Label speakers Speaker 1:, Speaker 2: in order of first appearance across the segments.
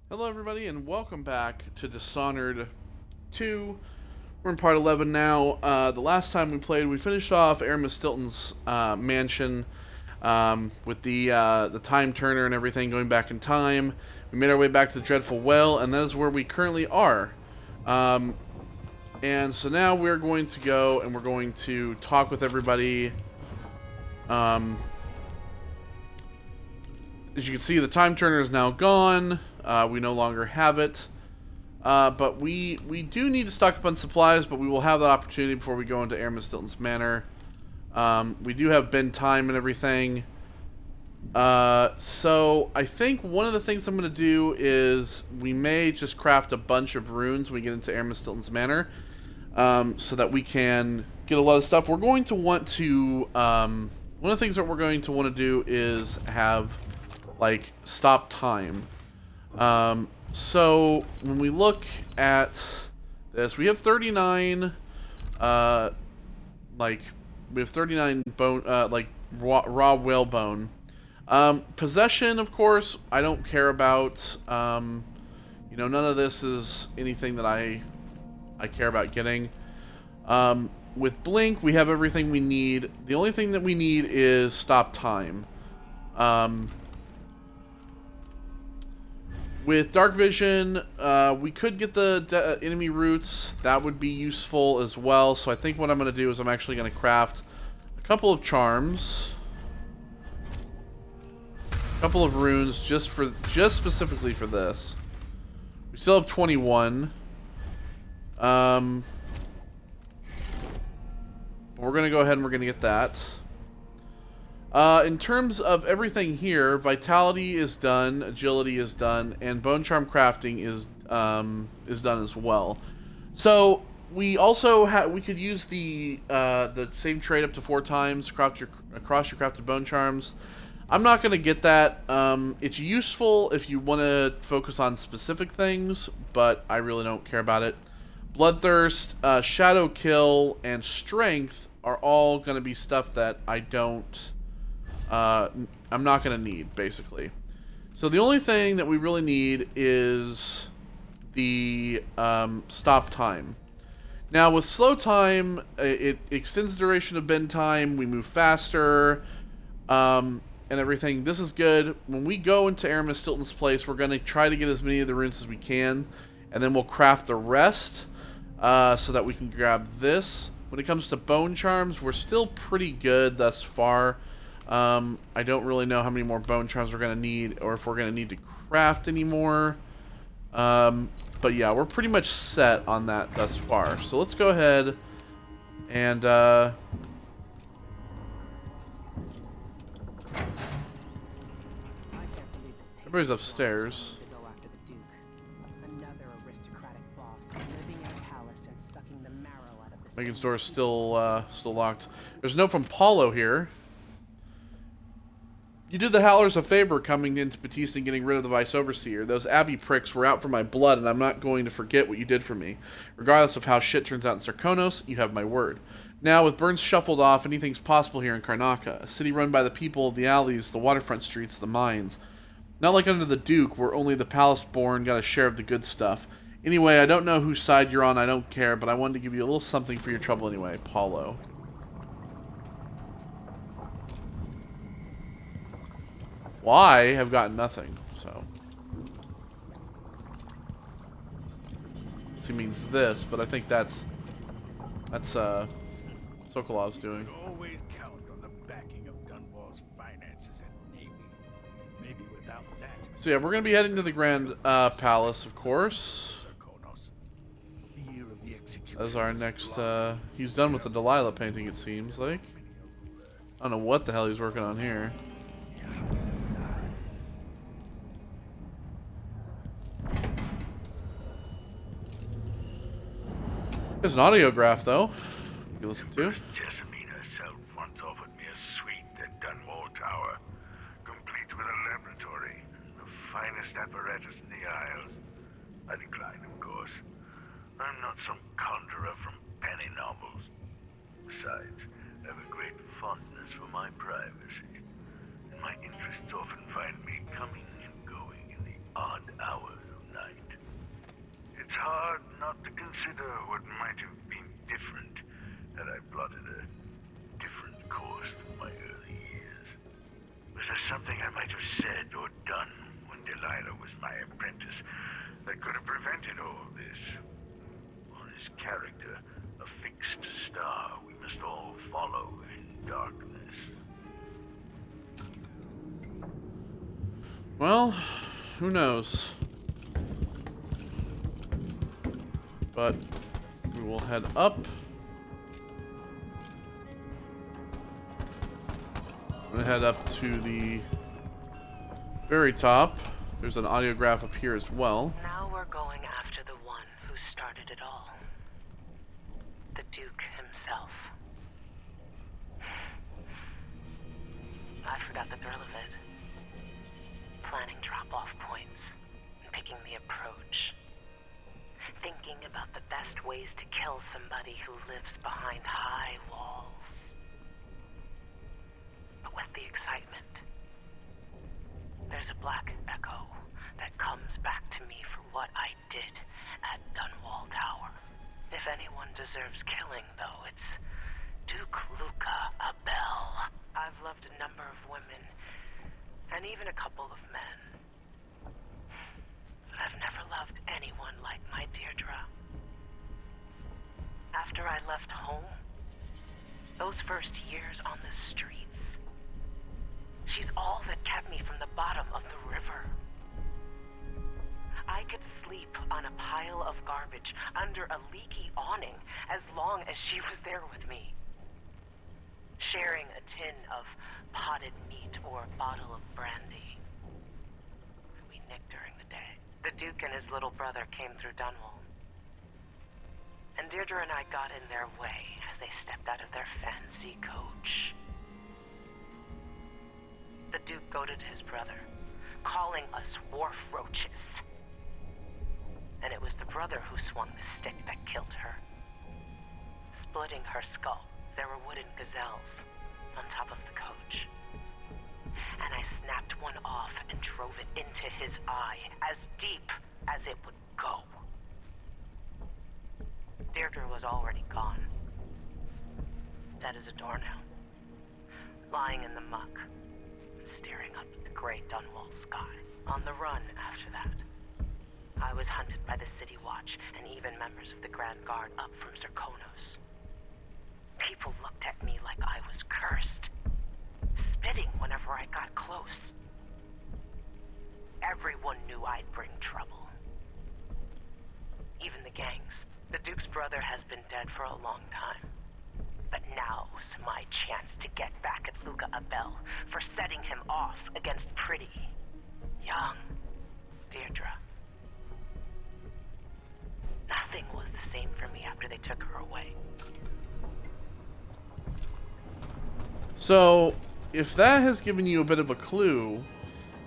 Speaker 1: Hello, everybody, and welcome back to Dishonored 2. We're in part 11 now. The last time we played, we finished off Aramis Stilton's mansion with the time turner and everything going back in time. We made our way back to the Dreadful Well, and that is where we currently are. And so now we're going to go and we're going to talk with everybody. As you can see, the time turner is now gone. We no longer have it. But we do need to stock up on supplies, but we will have that opportunity before we go into Aramis Stilton's manor. We do have bin time and everything. So I think one of the things I'm going to do is we may just craft a bunch of runes when we get into Aramis Stilton's manor, so that we can get a lot of stuff. We're going to want to, one of the things that we're going to want to do is have, like, stop time. So when we look at this, we have 39, we have 39 bone, raw whalebone. Possession, of course, I don't care about. None of this is anything that I care about getting. With Blink, we have everything we need. The only thing that we need is stop time. With Dark Vision, we could get the enemy roots. That would be useful as well. So I think what I'm going to do is I'm actually going to craft a couple of charms, a couple of runes just specifically for this. We still have 21. But we're going to go ahead and we're going to get that. In terms of everything here, Vitality is done, Agility is done, and Bone Charm Crafting is done as well. So we also we could use the same trade up to 4 times across your crafted Bone Charms. I'm not going to get that. It's useful if you want to focus on specific things, but I really don't care about it. Bloodthirst, Shadow Kill, and Strength are all going to be stuff that I don't... I'm not going to need, basically. So the only thing that we really need is the stop time. Now, with slow time, it extends the duration of bin time. We move faster, and everything. This is good. When we go into Aramis Stilton's place, we're going to try to get as many of the runes as we can, and then we'll craft the rest so that we can grab this. When it comes to bone charms, we're still pretty good thus far. I don't really know how many more bone charms we're going to need, or if we're going to need to craft any more. But yeah, we're pretty much set on that thus far. So let's go ahead and... everybody's upstairs. Megan's door is still locked. There's a note from Paulo here. You did the Howlers a favor coming into Batiste and getting rid of the Vice Overseer. Those Abbey pricks were out for my blood, and I'm not going to forget what you did for me. Regardless of how shit turns out in Sarkonos, you have my word. Now, with Burns shuffled off, anything's possible here in Karnaca. A city run by the people of the alleys, the waterfront streets, the mines. Not like under the Duke, where only the palace-born got a share of the good stuff. Anyway, I don't know whose side you're on, I don't care, but I wanted to give you a little something for your trouble anyway. Paulo. Well, I have gotten nothing, so. He means this, but I think that's Sokolov's doing.
Speaker 2: Always count on the backing of Dunwall's finances and navy. Maybe without that.
Speaker 1: So yeah, we're gonna be heading to the Grand Palace, of course. As our next, he's done with the Delilah painting, it seems like. I don't know what the hell he's working on here. There's an audiograph, though, you listen to.
Speaker 3: Jessamine herself once offered me a suite at Dunwall Tower, complete with a laboratory, the finest apparatus in the Isles. I declined, of course. I'm not some conjurer from penny novels. Besides, I have a great fondness for my privacy, and my interests often find me coming and going in the odd hours of It's hard not to consider what might have been different had I plotted a different course than my early years. Was there something I might have said or done when Delilah was my apprentice that could have prevented all this? Or is character a fixed star we must all follow in darkness?
Speaker 1: Well, who knows? But we will head up. I'm gonna head up to the very top. There's an audiograph up here as well.
Speaker 4: Now we're going after the one who started it all. The Duke himself. I forgot the thrill of it. Planning drop-off points, and picking the approach. Thinking about the best ways to kill somebody who lives behind high walls. But with the excitement, there's a black echo that comes back to me for what I did at Dunwall Tower. If anyone deserves killing, though, it's Duke Luca Abel. I've loved a number of women, and even a couple of men. But I've never loved anyone like my Deirdre. After I left home, those first years on the streets, she's all that kept me from the bottom of the river. I could sleep on a pile of garbage under a leaky awning as long as she was there with me. Sharing a tin of potted meat or a bottle of brandy we nicked during the day. The Duke and his little brother came through Dunwall, and Deirdre and I got in their way as they stepped out of their fancy coach. The Duke goaded his brother, calling us wharf roaches. And it was the brother who swung the stick that killed her. Splitting her skull, there were wooden gazelles on top of the coach. And I snapped one off and drove it into his eye, as deep as it would go. Deirdre was already gone. Dead as a doornail. Lying in the muck, staring up at the gray Dunwall sky. On the run after that. I was hunted by the City Watch and even members of the Grand Guard up from Zirconos. People looked at me like I was cursed, spitting whenever I got close. Everyone knew I'd bring trouble. Even the gangs. The Duke's brother has been dead for a long time. But now's my chance to get back at Luca Abel for setting him off against pretty, young Deirdre. Nothing was the same for me after they took her away.
Speaker 1: So, if that has given you a bit of a clue,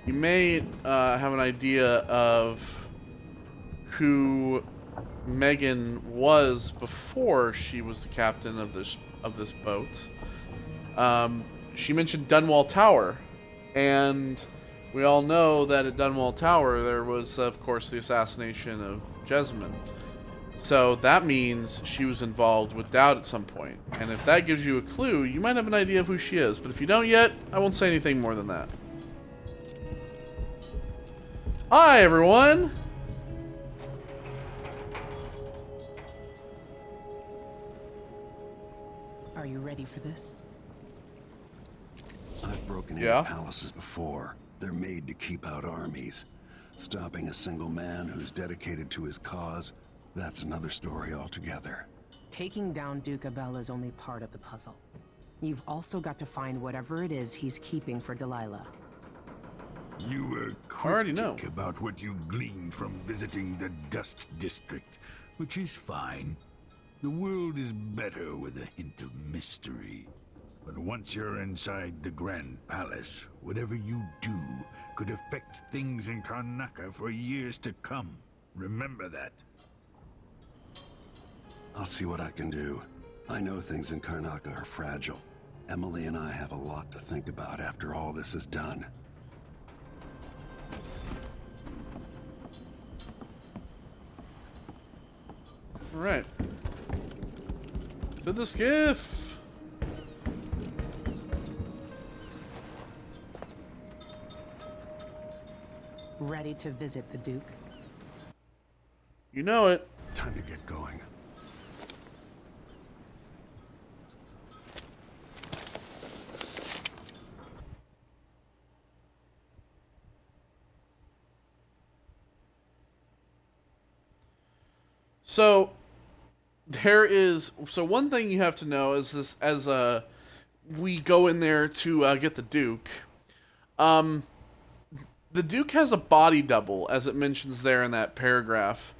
Speaker 1: you may have an idea of who Megan was before she was the captain of this boat. She mentioned Dunwall Tower, and we all know that at Dunwall Tower there was, of course, the assassination of Jessamine. So that means she was involved with Dowd at some point. And if that gives you a clue, you might have an idea of who she is. But if you don't yet, I won't say anything more than that. Hi, everyone!
Speaker 5: Are you ready for this?
Speaker 6: I've broken
Speaker 1: Yeah.
Speaker 6: into palaces before. They're made to keep out armies. Stopping a single man who's dedicated to his cause, that's another story altogether.
Speaker 5: Taking down Duke Abel is only part of the puzzle. You've also got to find whatever it is he's keeping for Delilah.
Speaker 2: You were
Speaker 1: already know.
Speaker 2: cryptic about what you gleaned from visiting the Dust District, which is fine. The world is better with a hint of mystery. But once you're inside the Grand Palace, whatever you do could affect things in Karnaca for years to come. Remember that.
Speaker 6: I'll see what I can do. I know things in Karnaca are fragile. Emily and I have a lot to think about after all this is done.
Speaker 1: Alright. To the skiff!
Speaker 5: Ready to visit the Duke?
Speaker 1: You know it.
Speaker 6: Time to get going.
Speaker 1: So one thing you have to know is this: as we go in there to get the Duke, the Duke has a body double, as it mentions there in that paragraph.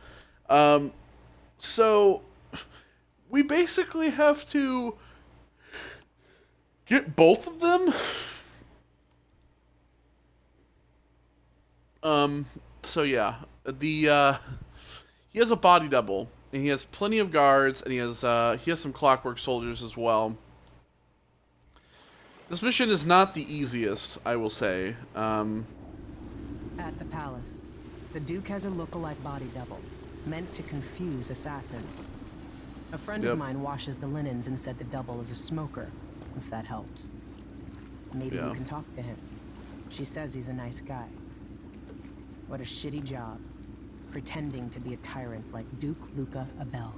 Speaker 1: So we basically have to get both of them. So yeah, he has a body double, and he has plenty of guards, and he has some clockwork soldiers as well. This mission is not the easiest, I will say.
Speaker 5: At the palace, the Duke has a lookalike body double, meant to confuse assassins. A friend of mine washes the linens and said the double is a smoker, if that helps. Maybe you can talk to him. She says he's a nice guy. What a shitty job, pretending to be a tyrant like Duke Luca Abel.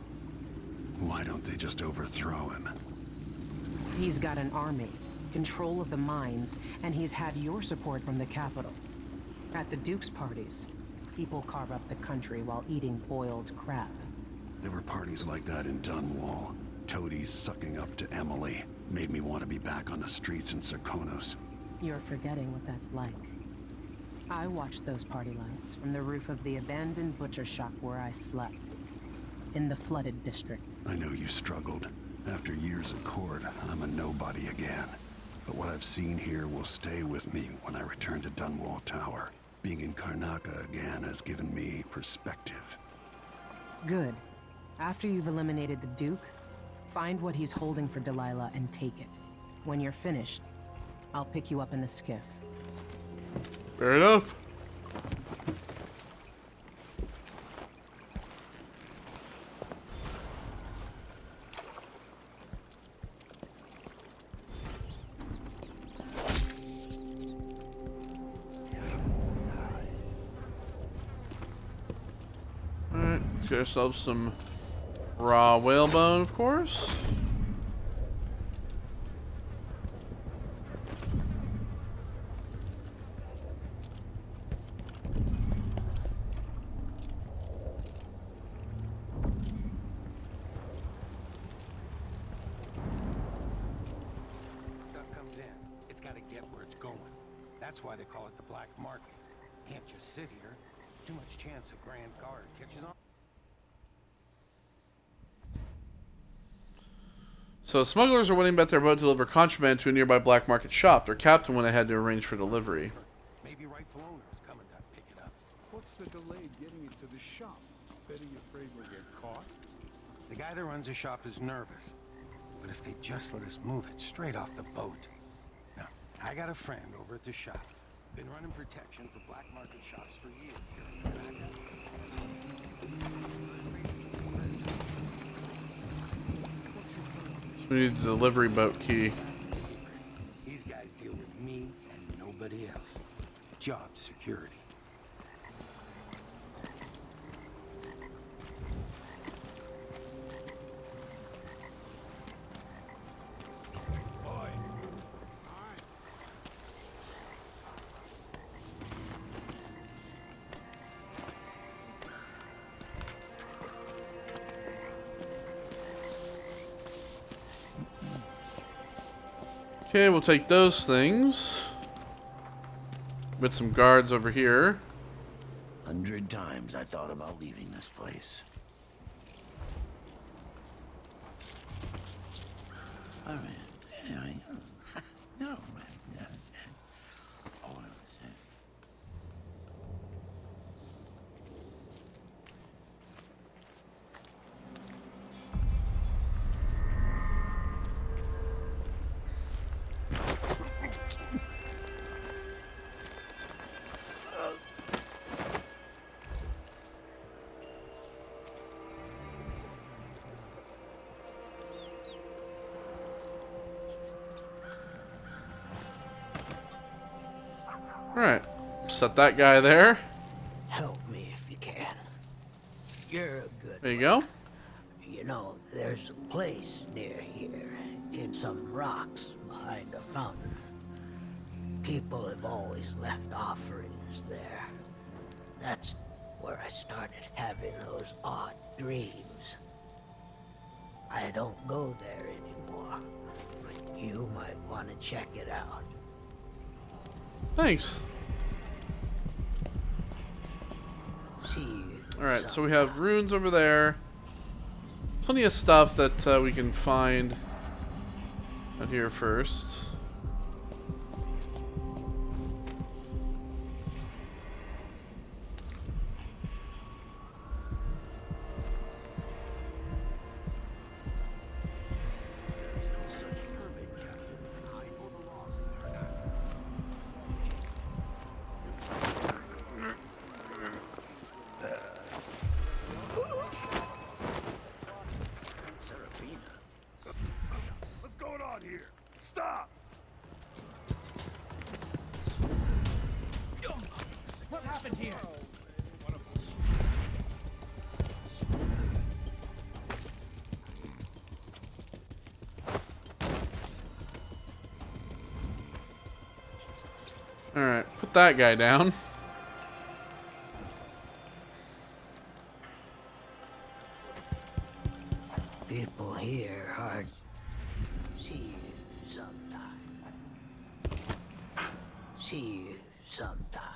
Speaker 6: Why don't they just overthrow him?
Speaker 5: He's got an army, control of the mines, and he's had your support from the capital. At the Duke's parties, people carve up the country while eating boiled crab.
Speaker 6: There were parties like that in Dunwall. Toadies sucking up to Emily made me want to be back on the streets in Serkonos.
Speaker 5: You're forgetting what that's like. I watched those party lights from the roof of the abandoned butcher shop where I slept. In the flooded district.
Speaker 6: I know you struggled. After years at court, I'm a nobody again. But what I've seen here will stay with me when I return to Dunwall Tower. Being in Karnaca again has given me perspective.
Speaker 5: Good. After you've eliminated the Duke, find what he's holding for Delilah and take it. When you're finished, I'll pick you up in the skiff.
Speaker 1: Fair enough. Alright, let's get ourselves some raw whalebone, of course.
Speaker 7: Stuff comes in. It's got to get where it's going. That's why they call it the black market. Can't just sit here. Too much chance a Grand Guard catches on.
Speaker 1: So smugglers are waiting about their boat to deliver contraband to a nearby black market shop. Their captain went ahead to arrange for delivery.
Speaker 7: Maybe rightful owners coming to pick it up.
Speaker 8: What's the delay getting it to the shop? Betting you're afraid we'll get caught?
Speaker 7: The guy that runs the shop is nervous. But if they just let us move it straight off the boat. Now, I got a friend over at the shop. Been running protection for black market shops for years.
Speaker 1: So we need the delivery boat key.
Speaker 7: These guys deal with me and nobody else. Job security.
Speaker 1: Okay, we'll take those things. With some guards over here.
Speaker 9: 100 times I thought about leaving this place. All right. Anyway. No, man. That's it. Oh, that's it.
Speaker 1: Alright. Set that guy there.
Speaker 9: Help me if you can. You're a good
Speaker 1: There you go.
Speaker 9: You know, there's a place near here, in some rocks behind a fountain. People have always left offerings there. That's where I started having those odd dreams. I don't go there anymore, but you might want to check it out.
Speaker 1: Thanks.
Speaker 9: See you.
Speaker 1: Alright, so we have runes over there. Plenty of stuff that we can find out here first.
Speaker 2: What's going on here? Stop!
Speaker 10: What happened here?
Speaker 1: Alright, put that guy down.
Speaker 9: People here are... See you sometime. See you sometime.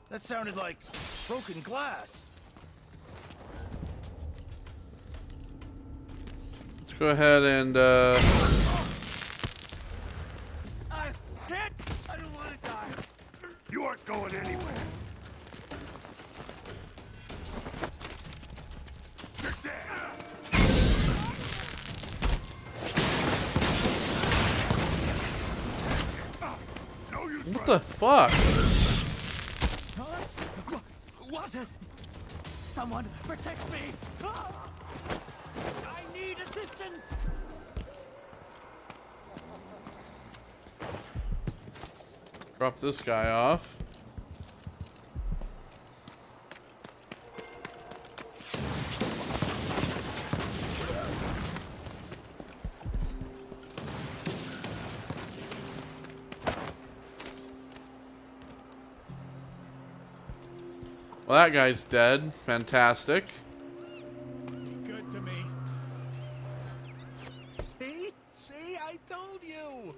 Speaker 10: That sounded like broken glass.
Speaker 1: Let's go ahead and
Speaker 10: I can't. I don't want to die.
Speaker 2: You aren't going anywhere. You're dead. No use
Speaker 1: what the fuck?
Speaker 10: Was it? Someone protect me! Ah! I need assistance!
Speaker 1: Drop this guy off. Well, that guy's dead. Fantastic.
Speaker 10: Good to me. See? See? I told you!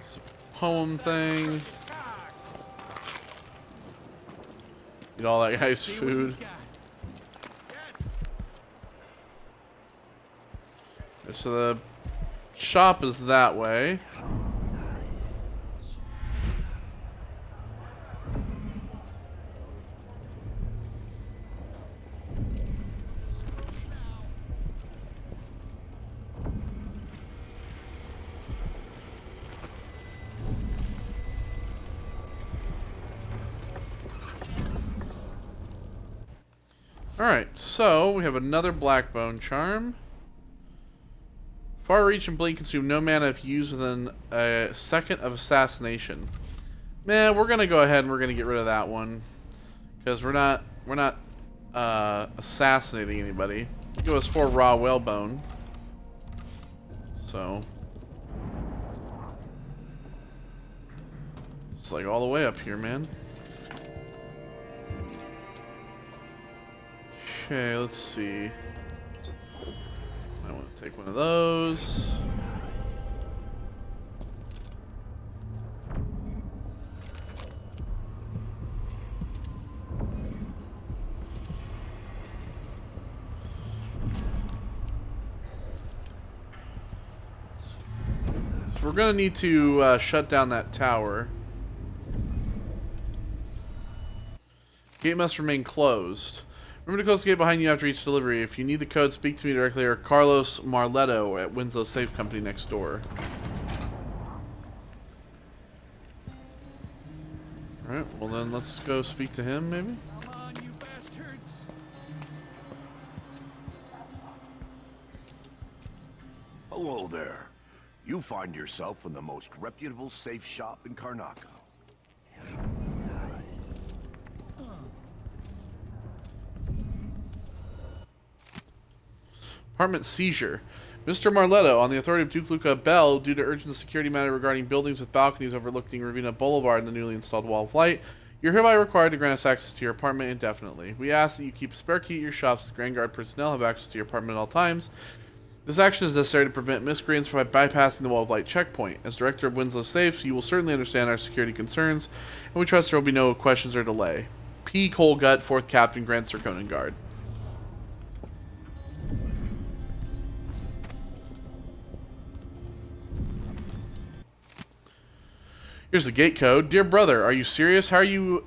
Speaker 1: It's a poem thing. Eat all that guy's
Speaker 10: See what
Speaker 1: food.
Speaker 10: we've got. Yes!
Speaker 1: So the shop is that way. Alright, so we have another black bone charm. Far reach and blade consume no mana if used within a second of assassination. Man, we're gonna go ahead and we're gonna get rid of that one. Because we're not assassinating anybody. It goes for raw whalebone. So it's like all the way up here, man. Okay, let's see. I want to take one of those. So we're gonna need to shut down that tower. Gate must remain closed. Remember to close the gate behind you after each delivery. If you need the code, speak to me directly or Carlos Marletto at Winslow Safe Company next door. Alright, well then let's go speak to him, maybe?
Speaker 8: Come on, you bastards!
Speaker 11: Hello there. You find yourself in the most reputable safe shop in Karnaca.
Speaker 1: Apartment seizure. Mr. Marletto, on the authority of Duke Luca Bell, due to urgent security matter regarding buildings with balconies overlooking Ravina Boulevard and the newly installed Wall of Light, you're hereby required to grant us access to your apartment indefinitely. We ask that you keep a spare key at your shops. The Grand Guard personnel have access to your apartment at all times. This action is necessary to prevent miscreants from bypassing the Wall of Light checkpoint. As Director of Winslow Safes, you will certainly understand our security concerns, and we trust there will be no questions or delay. P. Colegut, 4th Captain, Grand Circonan Guard. Here's the gate code. Dear brother, are you serious? How are you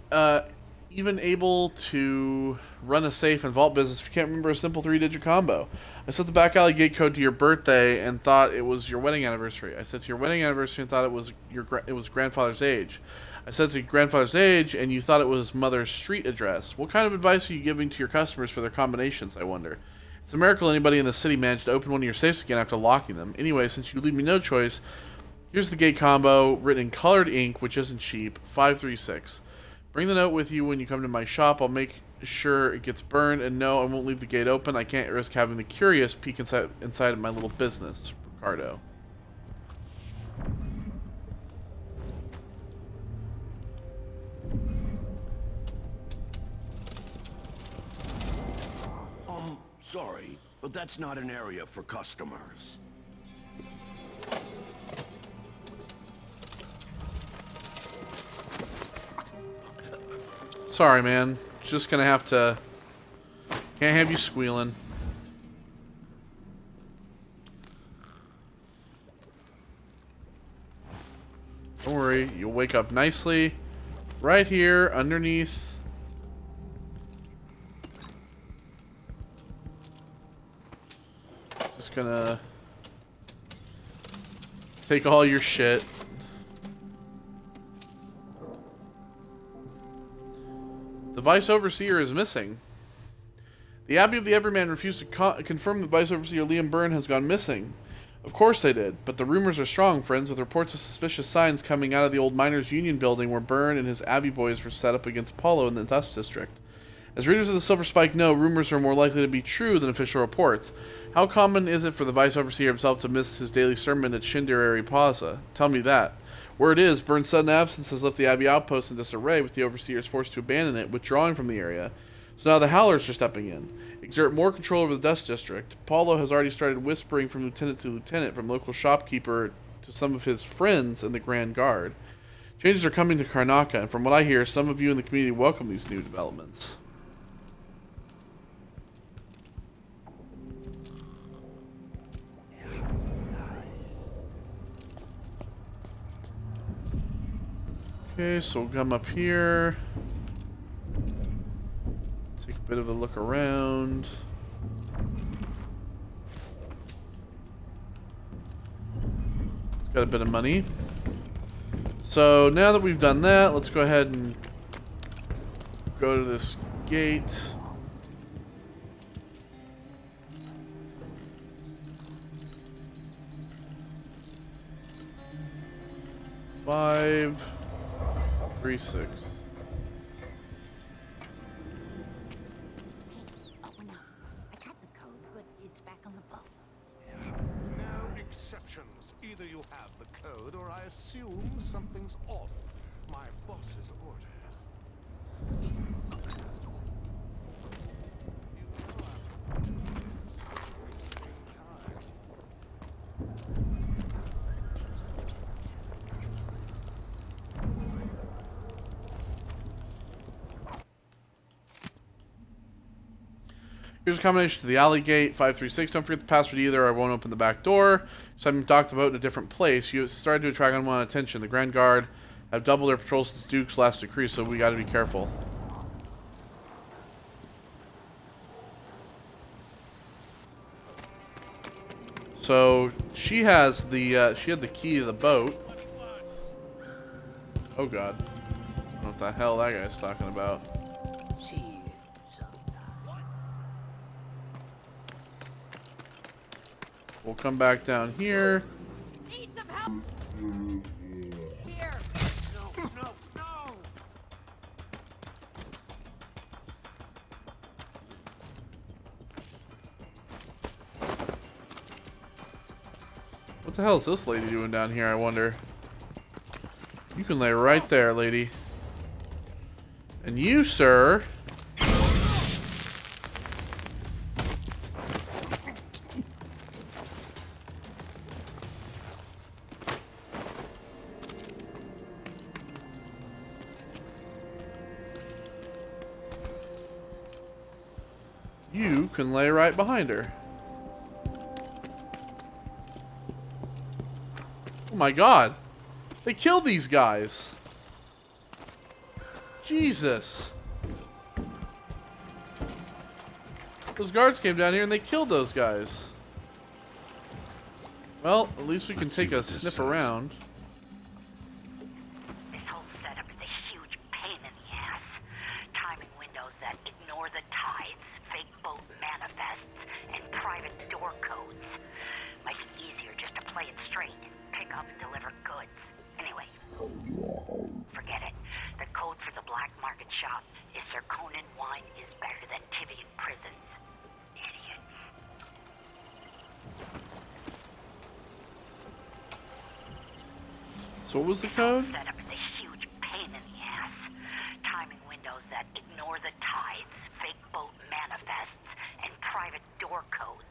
Speaker 1: even able to run a safe and vault business if you can't remember a simple 3-digit combo? I set the back alley gate code to your birthday and thought it was your wedding anniversary. I said to your wedding anniversary and thought it was grandfather's age. I said to your grandfather's age and you thought it was mother's street address. What kind of advice are you giving to your customers for their combinations, I wonder? It's a miracle anybody in the city managed to open one of your safes again after locking them. Anyway, since you leave me no choice, here's the gate combo, written in colored ink, which isn't cheap, 536. Bring the note with you when you come to my shop. I'll make sure it gets burned, and no, I won't leave the gate open. I can't risk having the curious peek inside of my little business. Ricardo.
Speaker 11: Sorry, but that's not an area for customers.
Speaker 1: Sorry, man. Just gonna have to... Can't have you squealing. Don't worry, you'll wake up nicely. Right here, underneath. Just gonna... take all your shit. The Vice Overseer is missing. The Abbey of the Everyman refused to confirm that Vice Overseer Liam Byrne has gone missing. Of course they did, but the rumors are strong, friends, with reports of suspicious signs coming out of the old Miners' Union building where Byrne and his Abbey boys were set up against Paulo in the Dust District. As readers of the Silver Spike know, rumors are more likely to be true than official reports. How common is it for the Vice Overseer himself to miss his daily sermon at Shinderary Plaza? Tell me that. Word is, Byrne's sudden absence has left the Abbey outpost in disarray, with the Overseers forced to abandon it, withdrawing from the area. So now the Howlers are stepping in. Exert more control over the Dust District. Paulo has already started whispering from lieutenant to lieutenant, from local shopkeeper to some of his friends in the Grand Guard. Changes are coming to Karnaca, and from what I hear, some of you in the community welcome these new developments. Okay, so we'll come up here. Take a bit of a look around. It's got a bit of money. So now that we've done that, let's go ahead and go to this gate. Five. 3-6.
Speaker 12: Oh no, I got the code, but it's back on the boat.
Speaker 13: No exceptions. Either you have the code, or I assume something's off. My boss's orders.
Speaker 1: Here's a combination to the alley gate, 536. Don't forget the password either, or I won't open the back door. So I'm docked the boat in a different place. You started to attract unwanted attention. The Grand Guard have doubled their patrols since Duke's last decree, so we gotta be careful. So she has the she had the key to the boat. Oh god. I don't know what the hell that guy's talking about. We'll come back down here.
Speaker 10: Need some help. Here. No, no, no.
Speaker 1: What the hell is this lady doing down here, I wonder? You can lay right there, lady. And you, sir... You can lay right behind her. Oh my god. They killed these guys. Jesus. Those guards came down here and they killed those guys. Well, at least we can take a sniff around.
Speaker 4: This whole setup is a huge pain in the ass. Timing windows that ignore the tides, fake boat manifests, and private door codes. Might be easier just to play it straight. Pick up and deliver goods. Anyway, forget it. The code for the black market shop is Zirconin wine is better than Tivian prisons. Idiots.
Speaker 1: So what was the code?
Speaker 4: Setup is a huge pain in the ass. Timing windows that ignore the tides, fake boat manifests, and private door codes.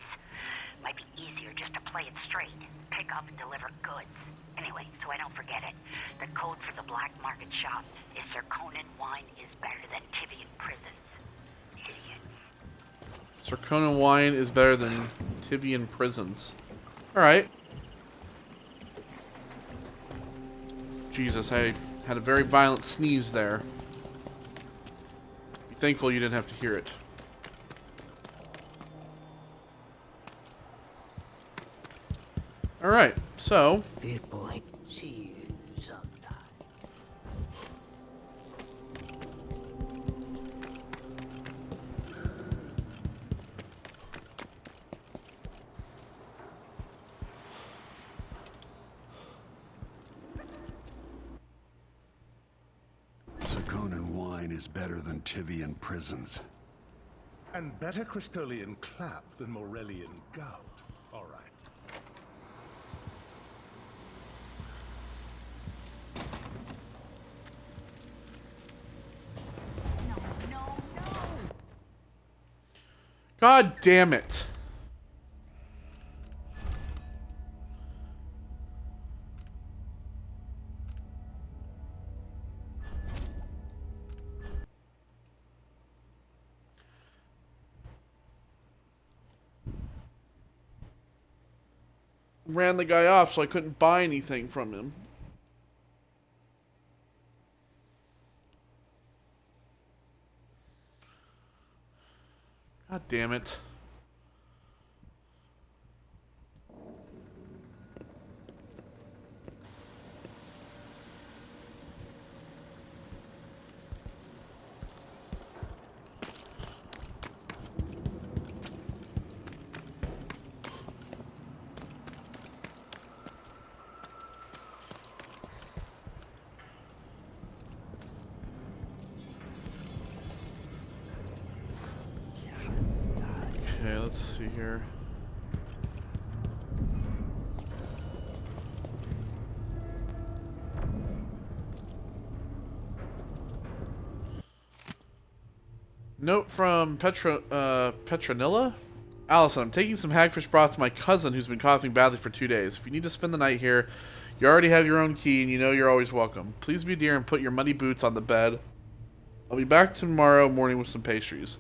Speaker 4: Might be easier just to play it straight. Pick up and deliver goods. Anyway, so I don't forget it. The code for the black market shop is Zirconin wine is better than Tivian prisons. Idiots.
Speaker 1: Zirconin wine is better than Tivian prisons. Alright. Jesus, I had a very violent sneeze there. Be thankful you didn't have to hear it. Alright, so...
Speaker 9: People ain't see you sometime.
Speaker 6: Zirconin wine is better than Tivian prisons.
Speaker 13: And better Crystolian clap than Morellian gout. All right.
Speaker 1: God damn it. Ran the guy off so I couldn't buy anything from him. God damn it. Okay, let's see here. Note from Petronilla? Allison, I'm taking some hagfish broth to my cousin who's been coughing badly for 2 days. If you need to spend the night here, you already have your own key and you know you're always welcome. Please be dear and put your muddy boots on the bed. I'll be back tomorrow morning with some pastries.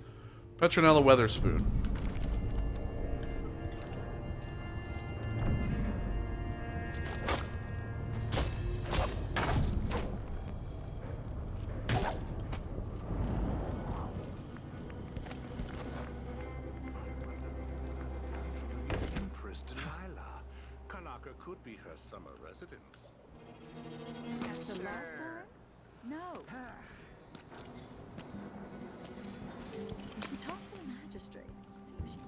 Speaker 1: Petronella Weatherspoon.
Speaker 13: could be her summer residence.
Speaker 14: The last time? No. You should talk to the magistrate. See if she...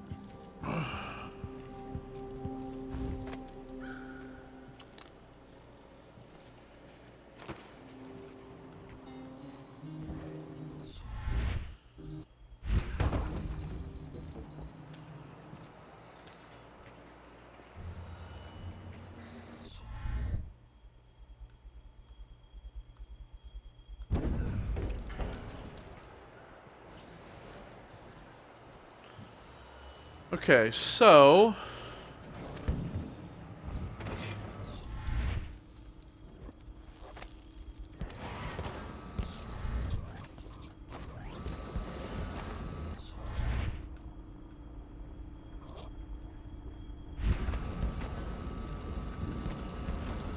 Speaker 1: Okay, so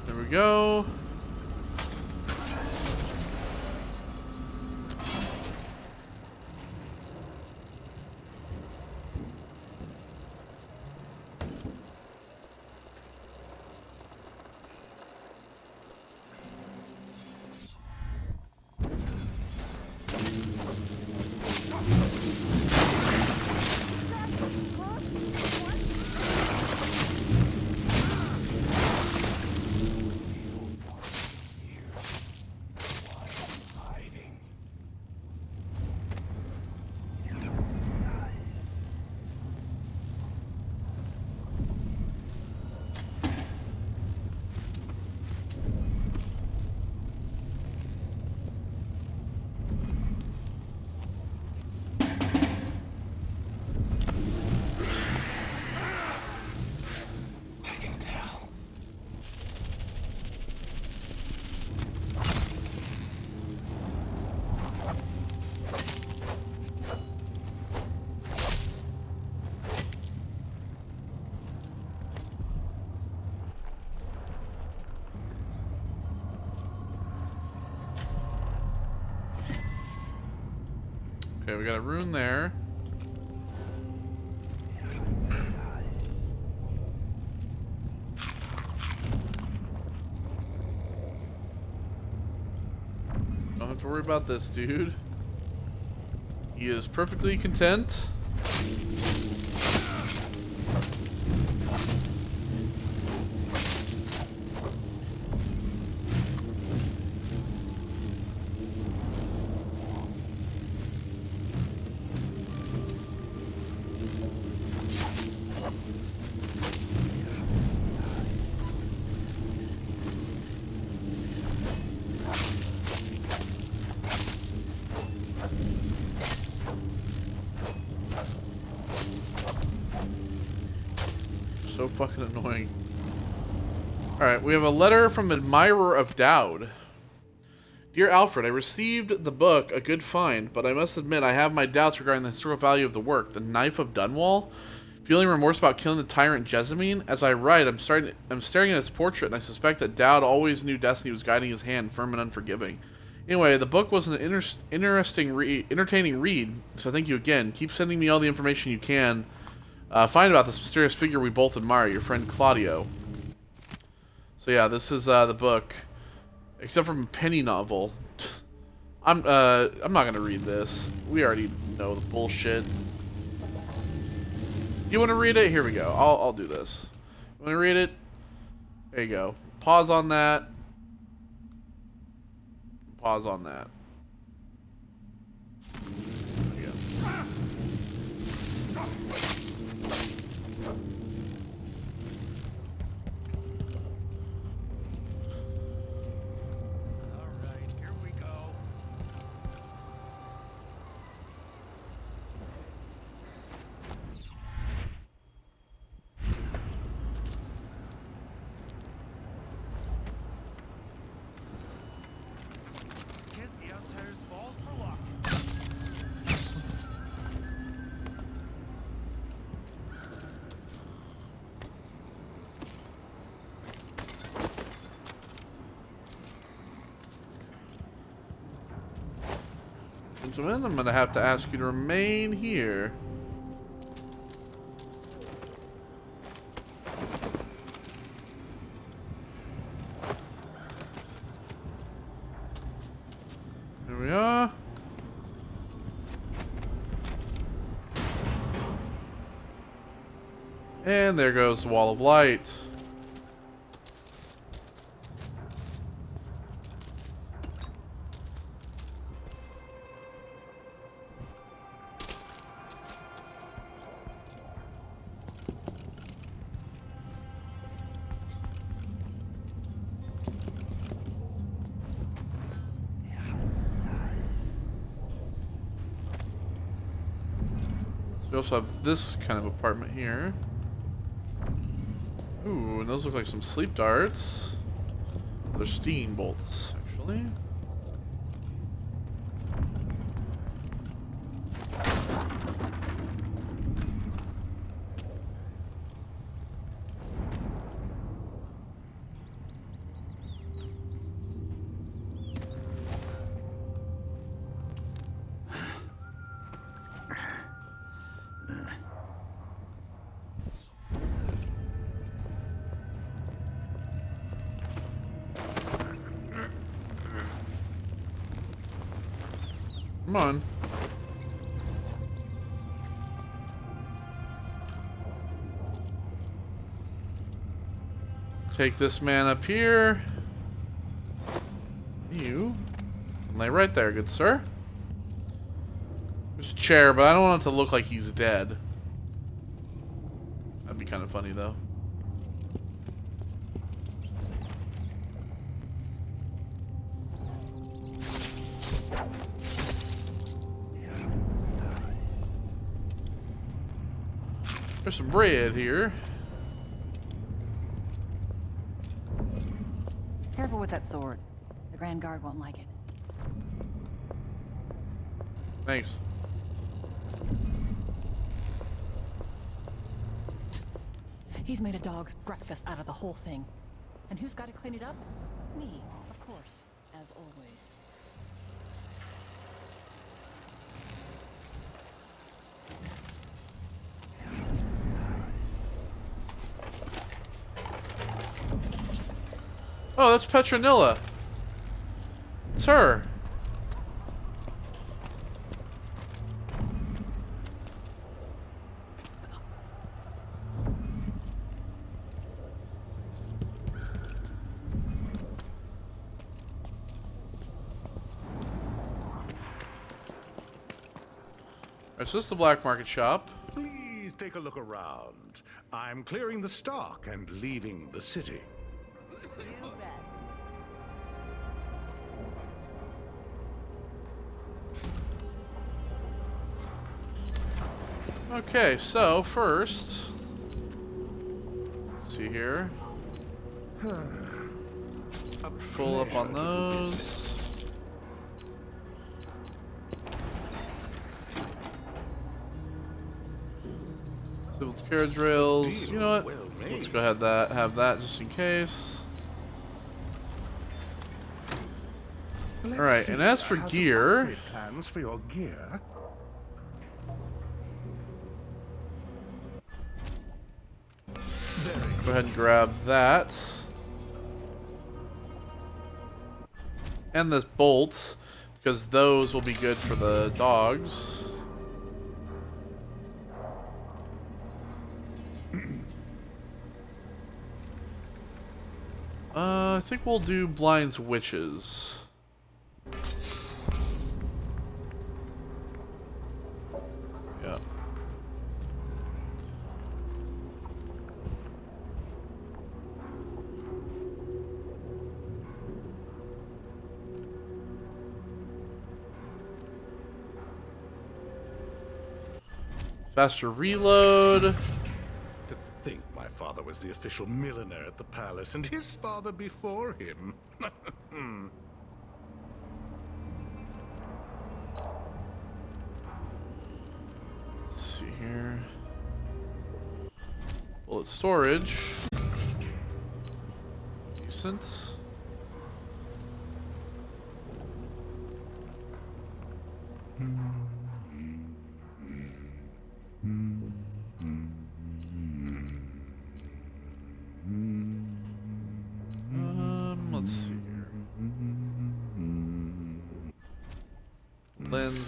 Speaker 1: there we go. Okay, we got a rune there. Don't have to worry about this dude. He is perfectly content. So fucking annoying. Alright, we have a letter from Admirer of Dowd. Dear Alfred, I received the book, a good find, but I must admit I have my doubts regarding the historical value of the work. The Knife of Dunwall? Feeling remorse about killing the tyrant Jessamine? As I write, I'm staring at its portrait, and I suspect that Dowd always knew destiny was guiding his hand, firm and unforgiving. Anyway, the book was an entertaining read, so thank you again. Keep sending me all the information you can find about this mysterious figure we both admire, your friend Claudio. So yeah, this is the book, except from a penny novel. I'm not gonna read this. We already know the bullshit. You want to read it? Here we go. I'll do this. You want to read it? There you go. Pause on that. Pause on that. There you go. Gentlemen, I'm gonna have to ask you to remain here. we are. And there goes the wall of light. We also have this kind of apartment here. Ooh, and those look like some sleep darts. They're steam bolts, actually. Come on. Take this man up here. You lay right there, good sir. There's a chair, but I don't want it to look like he's dead. That'd be kind of funny, though. There's some bread here.
Speaker 14: Careful with that sword. The Grand Guard won't like it.
Speaker 1: Thanks.
Speaker 14: He's made a dog's breakfast out of the whole thing. And who's got to clean it up? Me, of course, as always.
Speaker 1: Oh, that's Petronilla. It's her. Alright, so this is the black market shop.
Speaker 13: Please take a look around. I'm clearing the stock and leaving the city.
Speaker 1: Okay, so first, let's see here. Full up on those. Civil carriage rails. You know what? Let's go ahead have that just in case. All right, and as for gear,
Speaker 13: Plans for your gear.
Speaker 1: go ahead and grab that. And this bolt, because those will be good for the dogs. I think we'll do Blind's Witches. Yeah. Faster reload.
Speaker 13: To think my father was the official milliner at the palace, and his father before him.
Speaker 1: Let's see here. Bullet storage. Decent. Let's see here.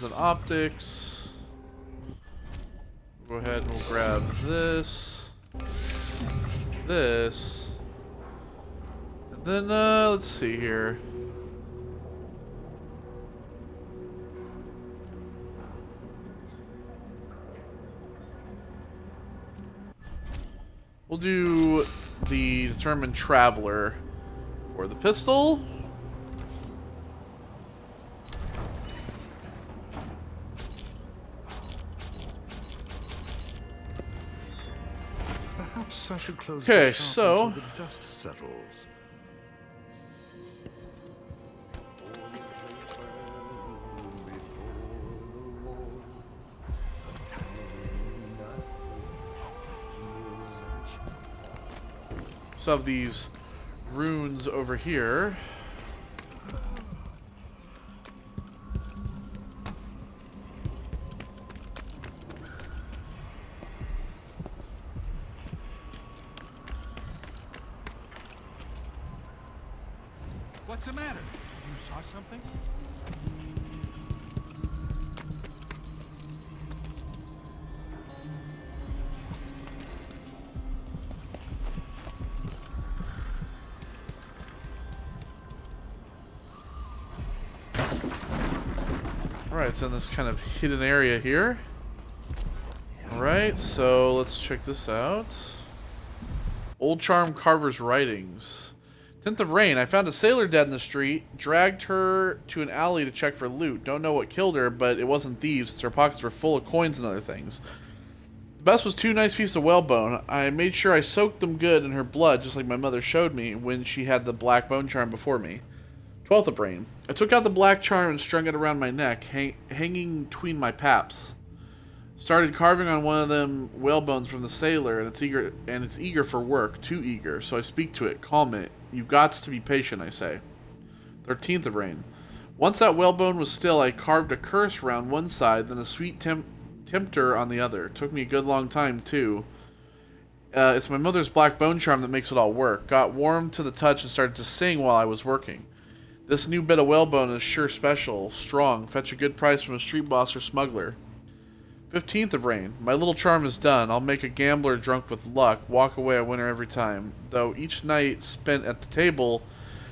Speaker 1: and optics. Go ahead and we'll grab this. This. And then, let's see here. We'll do the Determined Traveler for the pistol.
Speaker 13: Perhaps I should close
Speaker 1: Okay,
Speaker 13: the shop
Speaker 1: so
Speaker 13: until the dust settles.
Speaker 1: so have these runes over here.
Speaker 8: What's the matter? You saw something?
Speaker 1: Alright, it's in this kind of hidden area here. Alright, so let's check this out. Old Charm Carver's writings. 10th of Rain. I found a sailor dead in the street. Dragged her to an alley to check for loot. Don't know what killed her, but it wasn't thieves since her pockets were full of coins and other things. The best was 2 nice pieces of whalebone. I made sure I soaked them good in her blood, just like my mother showed me when she had the black bone charm before me. 12th of Rain. I took out the black charm and strung it around my neck, hanging between my paps. Started carving on one of them whalebones from the sailor, and it's eager for work, too eager. So I speak to it, calm it. You gots to be patient, I say. 13th of Rain. Once that whalebone was still, I carved a curse round one side, then a sweet tempter on the other. Took me a good long time, too. It's my mother's black bone charm that makes it all work. Got warm to the touch and started to sing while I was working. This new bit of whalebone is sure special, strong, fetch a good price from a street boss or smuggler. 15th of Rain. My little charm is done. I'll make a gambler drunk with luck, walk away a winner every time. Though each night spent at the table's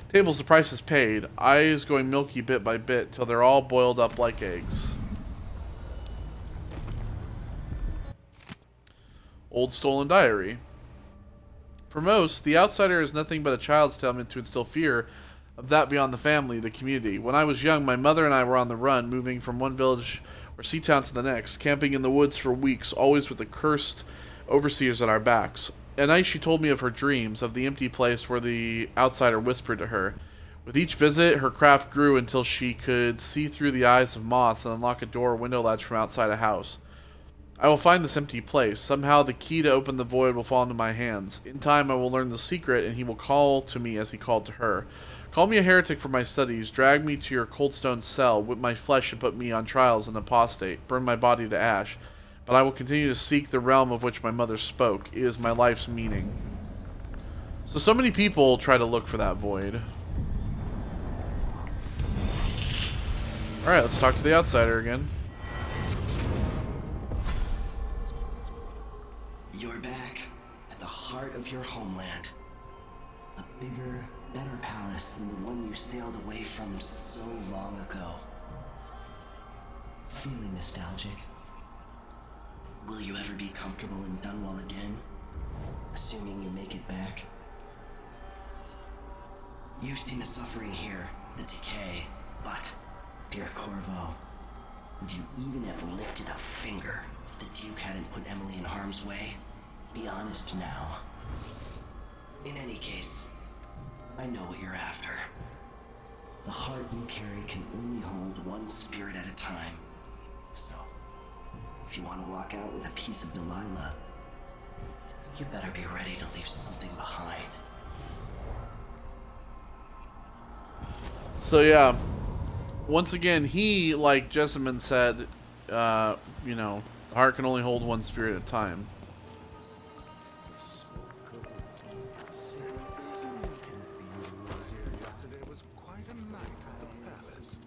Speaker 1: the price is paid. Eyes going milky bit by bit, till they're all boiled up like eggs. Old Stolen Diary. For most, the outsider is nothing but a child's tale meant to instill fear of that beyond the family, the community. When I was young, my mother and I were on the run, moving from one village or sea town to the next, camping in the woods for weeks, always with the cursed overseers at our backs. At night she told me of her dreams, of the empty place where the outsider whispered to her. With each visit, her craft grew until she could see through the eyes of moths and unlock a door or window latch from outside a house. I will find this empty place. Somehow the key to open the void will fall into my hands. In time I will learn the secret, and he will call to me as he called to her. Call me a heretic for my studies, drag me to your cold stone cell, whip my flesh and put me on trial as an apostate, burn my body to ash. But I will continue to seek the realm of which my mother spoke. It is my life's meaning. So many people try to look for that void. Alright, let's talk to the outsider again.
Speaker 15: You're back at the heart of your homeland. A bigger, better palace than the one you sailed away from so long ago. Feeling nostalgic? Will you ever be comfortable in Dunwall again? Assuming you make it back? You've seen the suffering here, the decay, but, dear Corvo, would you even have lifted a finger if the Duke hadn't put Emily in harm's way? Be honest now. In any case, I know what you're after. The heart you carry can only hold one spirit at a time. So, if you want to walk out with a piece of Delilah, you better be ready to leave something behind.
Speaker 1: So yeah, once again, he, like Jessamine said, you know, the heart can only hold one spirit at a time.
Speaker 13: Yesterday was quite a night at the palace.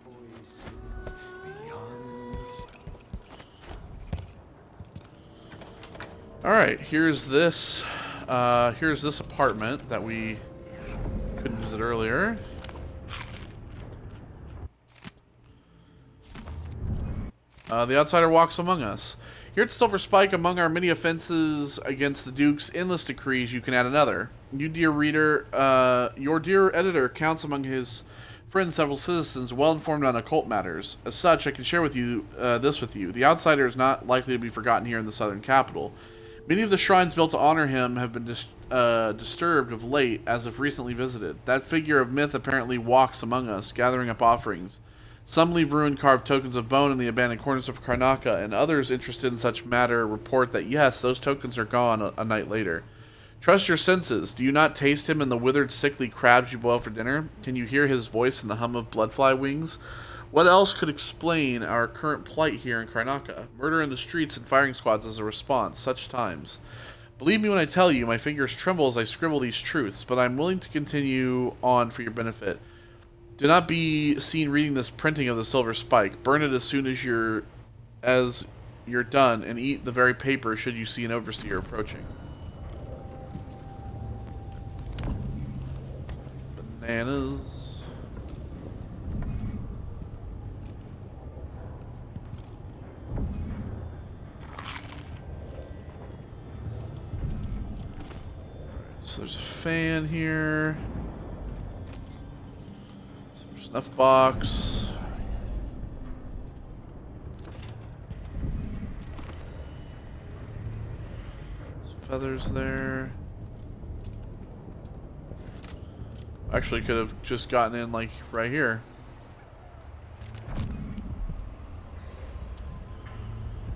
Speaker 1: Alright, here's this apartment that we couldn't visit earlier. The outsider walks among us. Here at Silver Spike, among our many offenses against the Duke's endless decrees, you can add another. You, dear reader, your dear editor counts among his friends several citizens well informed on occult matters. As such, I can share with you this with you. The outsider is not likely to be forgotten here in the southern capital. Many of the shrines built to honor him have been disturbed of late, as if recently visited. That figure of myth apparently walks among us, gathering up offerings. Some leave ruined carved tokens of bone in the abandoned corners of Karnaca, and others interested in such matter report that yes, those tokens are gone a night later. Trust your senses. Do you not taste him in the withered, sickly crabs you boil for dinner? Can you hear his voice in the hum of bloodfly wings? What else could explain our current plight here in Karnaca? Murder in the streets and firing squads as a response, such times. Believe me when I tell you, my fingers tremble as I scribble these truths, but I'm willing to continue on for your benefit. Do not be seen reading this printing of the Silver Spike. Burn it as soon as you're done, and eat the very paper should you see an overseer approaching. Bananas. So there's a fan here. Snuff box. There's feathers there. Actually could have just gotten in like right here.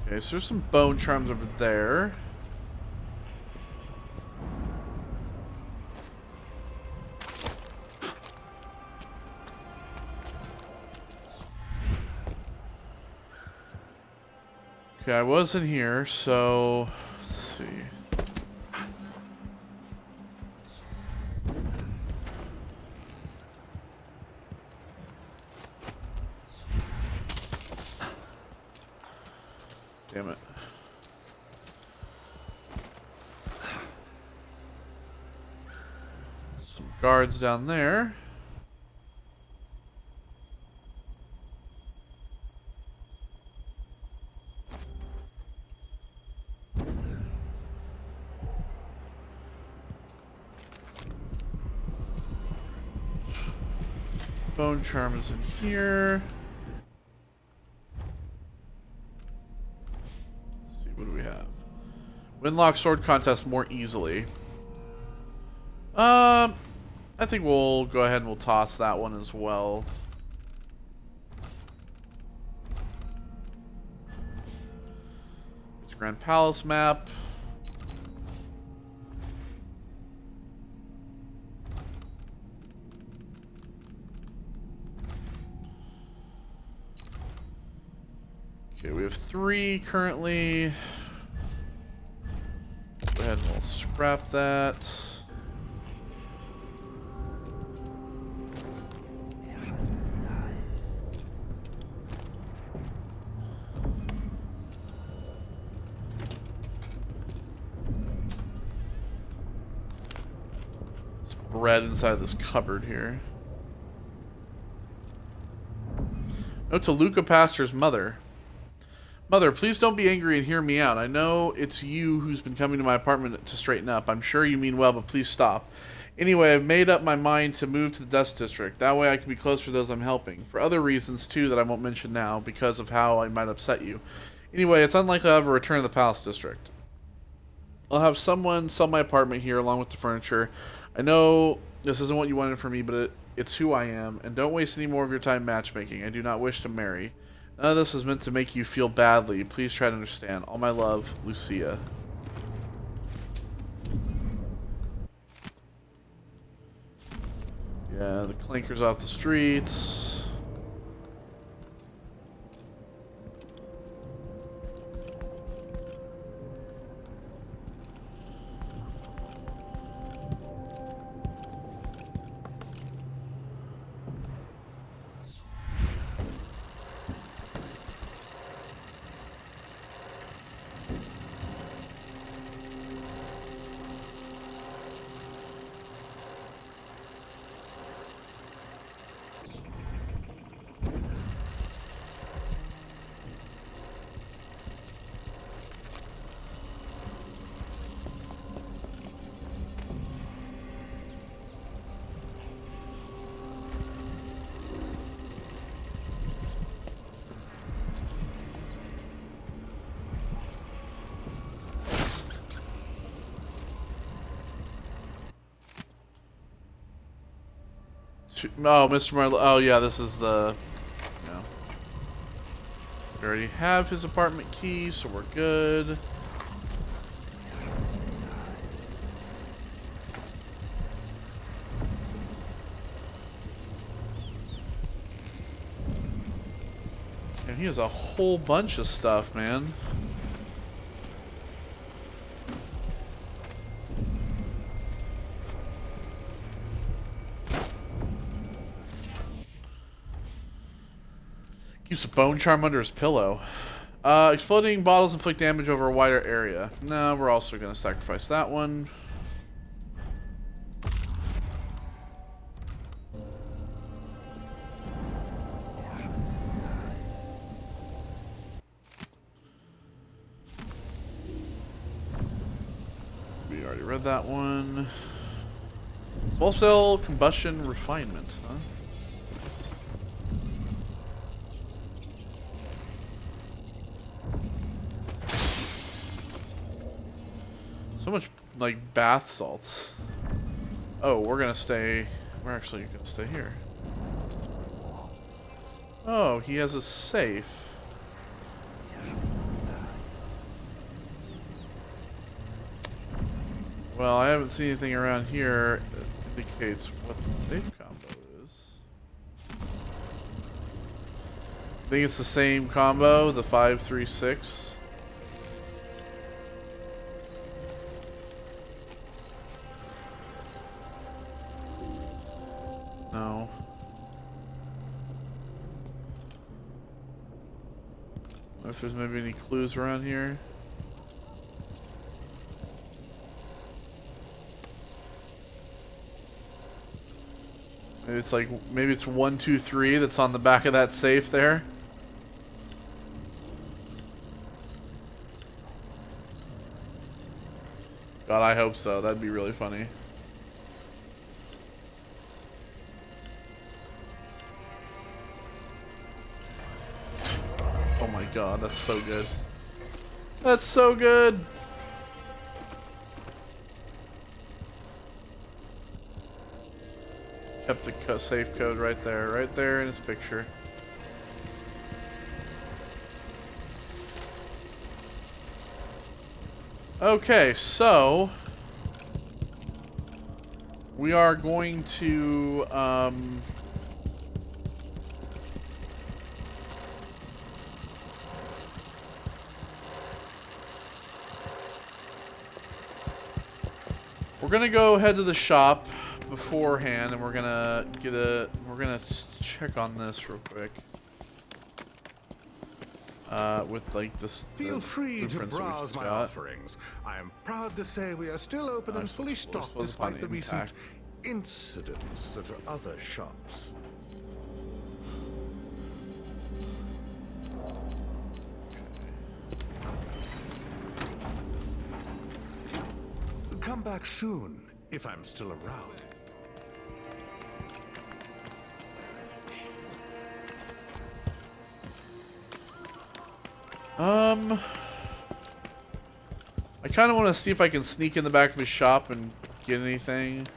Speaker 1: Okay, so there's some bone charms over there. Okay, I was in here, so let's see. Damn it. Some guards down there. Bone charm is in here. Let's see, what do we have? Windlock sword contest more easily. I think we'll go ahead and we'll toss that one as well. It's Grand Palace map. Okay, we have 3 currently. Go ahead and we'll scrap that. It's bread inside this cupboard here. Note to Luca Pastor's mother. Mother, please don't be angry and hear me out. I know it's you who's been coming to my apartment to straighten up. I'm sure you mean well, but please stop. Anyway, I've made up my mind to move to the Dust District. That way I can be close for those I'm helping. For other reasons, too, that I won't mention now, because of how I might upset you. Anyway, it's unlikely I'll ever return to the Palace District. I'll have someone sell my apartment here along with the furniture. I know this isn't what you wanted from me, but it's who I am. And don't waste any more of your time matchmaking. I do not wish to marry. None of this is meant to make you feel badly. Please try to understand. All my love, Lucia. Yeah, the clinker's off the streets. Oh, Mr. Marlowe. Oh, yeah, this is the... Yeah. We already have his apartment key, so we're good. And he has a whole bunch of stuff, man. Keeps a bone charm under his pillow. Exploding bottles inflict damage over a wider area. No, we're also going to sacrifice that one. We already read that one. Small cell combustion refinement, huh? So much, like, bath salts. Oh, we're gonna stay... We're actually gonna stay here. Oh, he has a safe. Well, I haven't seen anything around here that indicates what the safe combo is. I think it's the same combo, the 5-3-6. No. If there's maybe any clues around here. Maybe it's like, maybe it's 1, 2, 3 that's on the back of that safe there. God, I hope so. That'd be really funny. Oh my God, that's so good. That's so good. Kept the safe code right there in his picture. Okay, so we are going to we're gonna go head to the shop beforehand, and we're gonna check on this real quick. With like this.
Speaker 13: Feel free to browse my offerings. I am proud to say we are still open and fully stocked despite the recent incidents at other shops. Come back soon, if I'm still around.
Speaker 1: I kind of want to see if I can sneak in the back of his shop and get anything.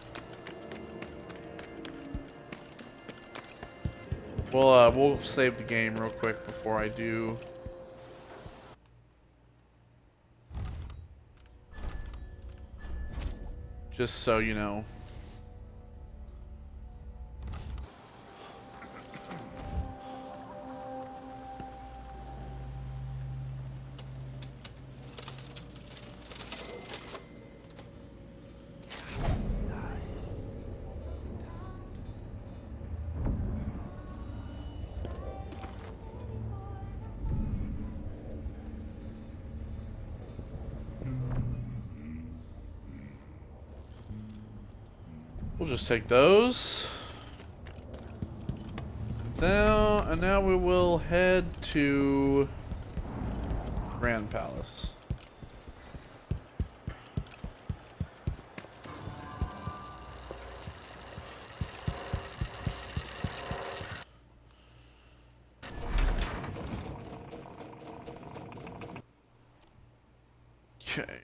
Speaker 1: We'll save the game real quick before I do. Just so you know. We'll just take those. Now we will head to Grand Palace. Okay.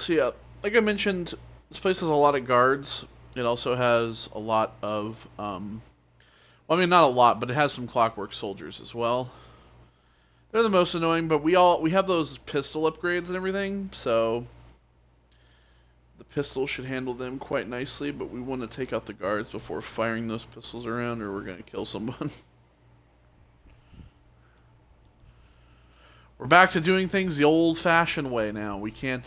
Speaker 1: So yeah, like I mentioned, this place has a lot of guards. It also has a lot of, well, I mean, not a lot, but it has some clockwork soldiers as well. They're the most annoying, but we have those pistol upgrades and everything, so the pistol should handle them quite nicely, but we want to take out the guards before firing those pistols around, or we're going to kill someone. We're back to doing things the old-fashioned way now. We can't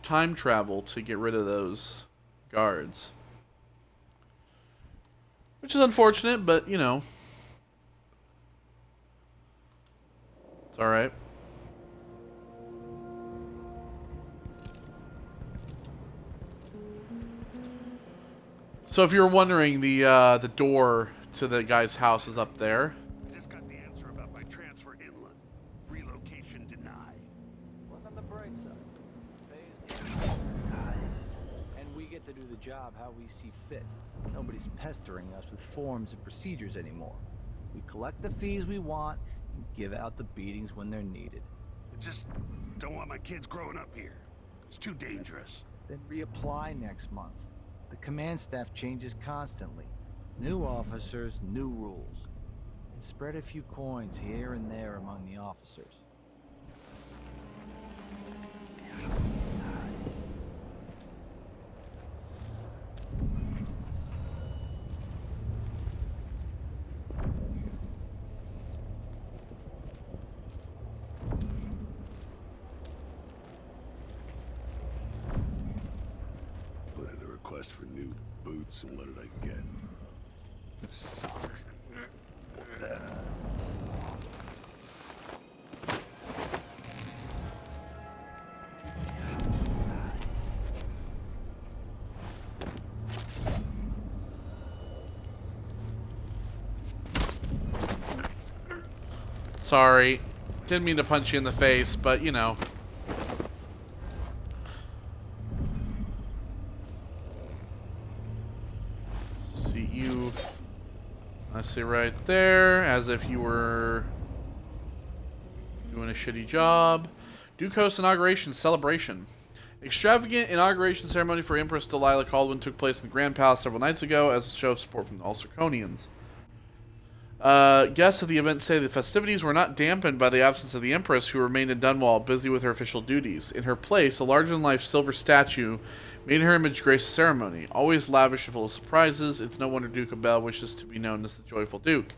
Speaker 1: time travel to get rid of those guards. Which is unfortunate, but, you know. It's alright. So if you're wondering, the door to the guy's house is up there.
Speaker 11: Just got the answer about my transfer inland. Relocation denied.
Speaker 16: Look on the bright side. And we get to do the job how we see fit. Nobody's pestering us with forms and procedures anymore. We collect the fees we want and give out the beatings when they're needed.
Speaker 11: I just don't want my kids growing up here. It's too dangerous.
Speaker 16: Then reapply next month. The command staff changes constantly. New officers, new rules. And spread a few coins here and there among the officers.
Speaker 11: For new boots, and what did I get? A sock.
Speaker 1: Sorry. Didn't mean to punch you in the face, but you know. See right there, as if you were doing a shitty job. Dukehouse inauguration celebration. Extravagant inauguration ceremony for Empress Delilah Caldwin took place in the Grand Palace several nights ago as a show of support from all Sarkonians. Guests of the event say the festivities were not dampened by the absence of the Empress, who remained in Dunwall busy with her official duties. In her place, a larger-than-life silver statue made in her image grace the ceremony. Always lavish and full of surprises, it's no wonder Duke of Bell wishes to be known as the Joyful Duke.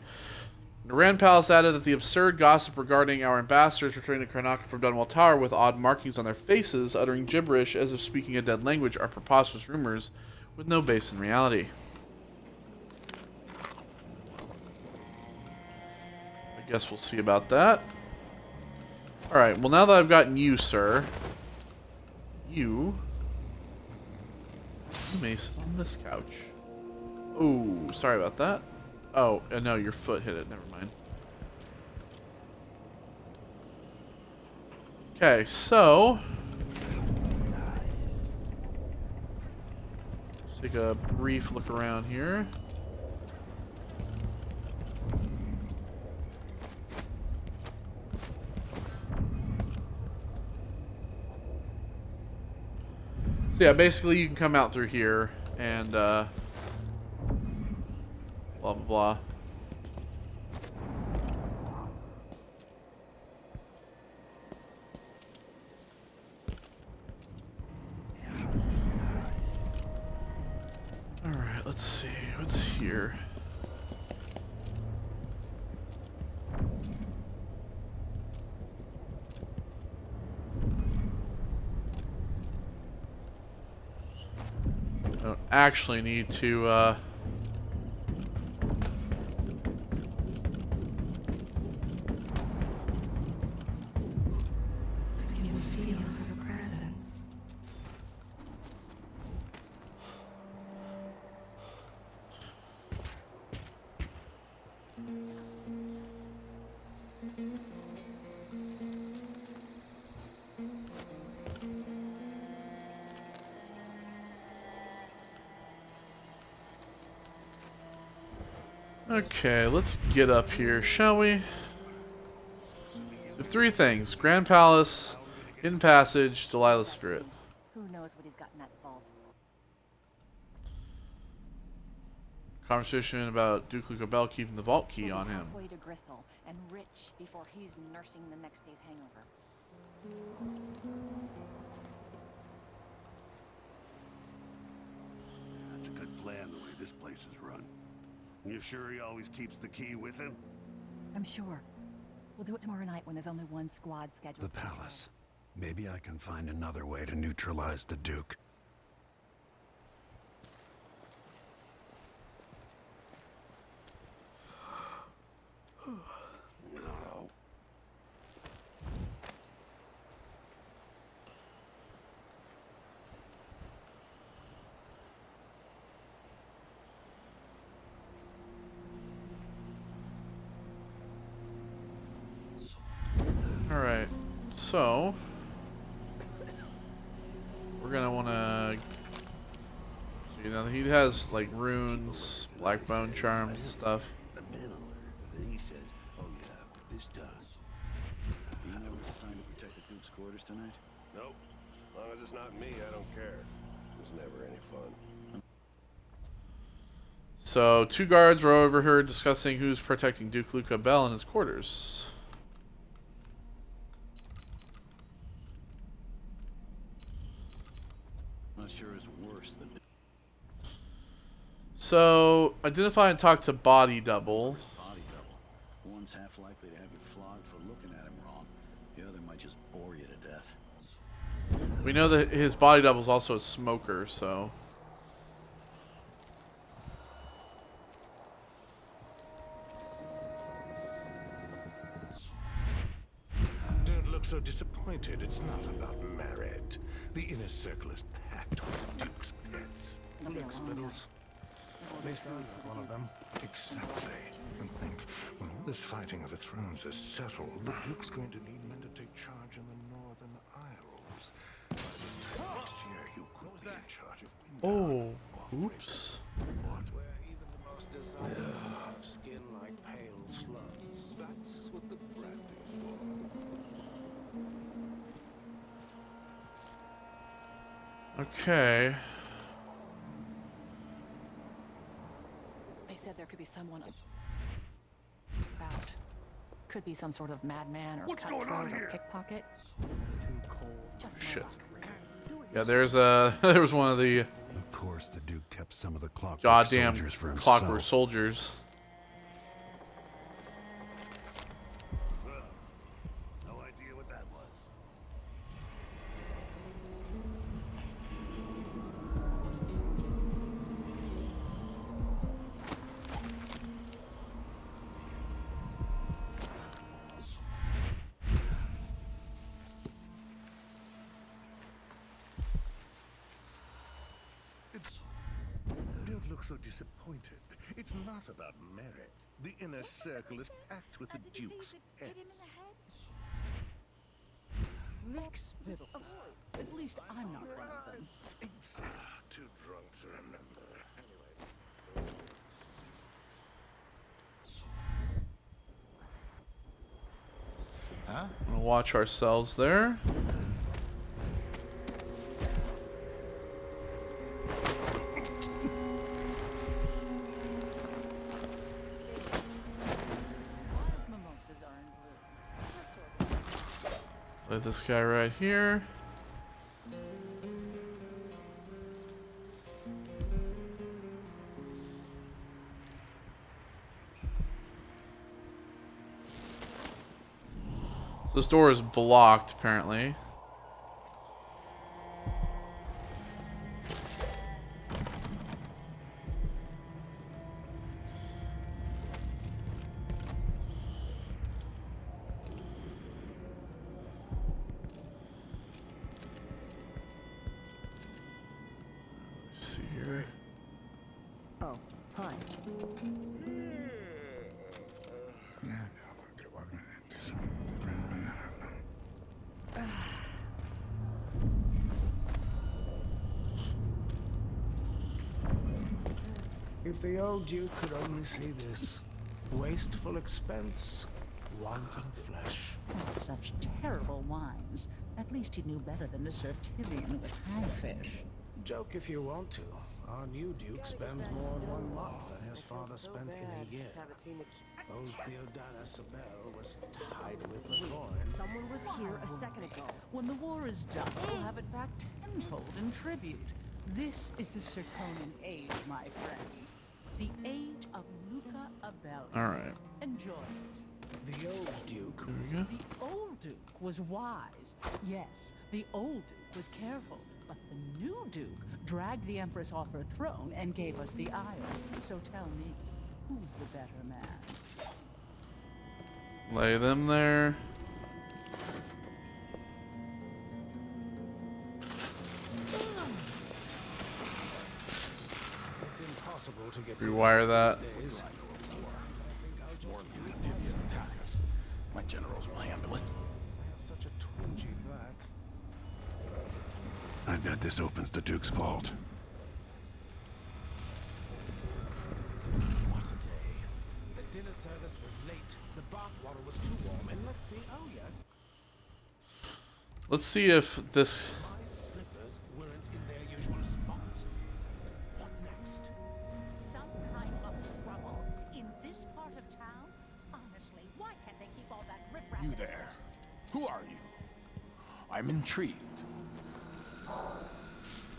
Speaker 1: The Grand Palace added that the absurd gossip regarding our ambassadors returning to Karnaca from Dunwall Tower with odd markings on their faces, uttering gibberish as if speaking a dead language, are preposterous rumors with no base in reality. I guess we'll see about that. Alright, well now that I've gotten you, sir, you may sit on this couch. Oh, sorry about that. Oh, no, your foot hit it. Never mind. Okay, so let's take a brief look around here. So yeah, basically you can come out through here and blah blah blah. Alright, let's see. What's here? I don't actually need to I
Speaker 17: can feel her presence.
Speaker 1: Okay, let's get up here, shall we? So 3 things. Grand Palace, Hidden Passage, Delilah's Spirit.
Speaker 14: Who knows what he's got in that vault?
Speaker 1: Conversation about Duke Lucabelle keeping the vault key
Speaker 14: We'll
Speaker 1: on
Speaker 14: be
Speaker 1: him.
Speaker 14: halfway to Bristol and rich before he's nursing the next day's hangover.
Speaker 6: That's a good plan, the way this place is run. You sure he always keeps the key with him?
Speaker 14: I'm sure. We'll do it tomorrow night when there's only one squad scheduled.
Speaker 6: The palace. Maybe I can find another way to neutralize the Duke. No.
Speaker 1: Alright, so we're gonna wanna see now he has like runes, black bone charms, stuff.
Speaker 6: Then he says, oh yeah, but this time.
Speaker 18: Do you know who's assigned to protect the Duke's quarters tonight?
Speaker 11: Nope. As long as it's not me, I don't care. It was never any fun.
Speaker 1: So 2 guards were overheard discussing who's protecting Duke Lucabelle in his quarters.
Speaker 18: Not sure it's worse than.
Speaker 1: So identify and talk to Body Double.
Speaker 18: Body double. One's half likely to have you flogged for looking at him wrong. The other might just bore you to death.
Speaker 1: We know that his Body Double is also a smoker, so.
Speaker 13: Don't look so disappointed. It's not about merit. The inner circle is packed with the Duke's pets. Black spittle,s At least I'm not one of them. Exactly. And think, when all this fighting over thrones is settled, the Duke's going to need men to take charge in the Northern Isles. By this time next year, you could be in charge of
Speaker 1: Oh, oops.
Speaker 13: where even the most desirable have skin like pale slugs. That's what the brandy's for.
Speaker 1: Okay.
Speaker 14: They said there could be someone about. Could be some sort of madman or
Speaker 11: What's going on
Speaker 14: cutthroat or
Speaker 11: here?
Speaker 14: pickpocket. Too cold. Just my
Speaker 1: Shit.
Speaker 14: luck.
Speaker 1: Yeah, there's there was one of the
Speaker 6: Of course, the Duke kept some of the clockwork
Speaker 1: goddamn
Speaker 6: soldiers for himself.
Speaker 1: clockwork soldiers.
Speaker 11: No idea what that was.
Speaker 13: Don't look so disappointed. It's not about merit. The inner circle is packed with the Duke's pets.
Speaker 14: Rick Spittles. At least I'm not one of them.
Speaker 13: Too drunk to remember.
Speaker 1: Huh? We'll watch ourselves there.
Speaker 14: Mimosas are in bloom.
Speaker 1: Let this guy right here. So this door is blocked, apparently. Let's see here.
Speaker 5: Oh, hi.
Speaker 13: If the old Duke could only see this. Wasteful expense, wanton flesh.
Speaker 19: Such terrible wines. At least he knew better than to serve Tyrion with hagfish.
Speaker 13: Joke if you want to. Our new Duke spends more in 1 month than his father spent in a year. Old Theodana Sabel was tied with the coin.
Speaker 19: Someone was here a second ago. When the war is done, we'll have it back tenfold in tribute. This is the Circonan age, my friend. The age of Luca Abel.
Speaker 1: All right.
Speaker 19: Enjoy it.
Speaker 13: The old Duke.
Speaker 1: There we go.
Speaker 19: The old Duke was wise. Yes, the old Duke was careful. But the new Duke dragged the Empress off her throne and gave us the Isles. So tell me, who's the better man?
Speaker 1: Lay them there.
Speaker 13: It's impossible to get
Speaker 1: Rewire that.
Speaker 13: these days.
Speaker 2: My generals will handle it.
Speaker 13: I have such a twingy back.
Speaker 6: I bet this opens the Duke's vault.
Speaker 13: What a day. The dinner service was late. The bathwater was too warm. And let's see. Oh, yes.
Speaker 1: Let's see if this.
Speaker 13: My slippers weren't in their usual spot. What next?
Speaker 19: Some kind of trouble in this part of town? Honestly, why can't they keep all that riffraff?
Speaker 2: You there. Who are you? I'm intrigued.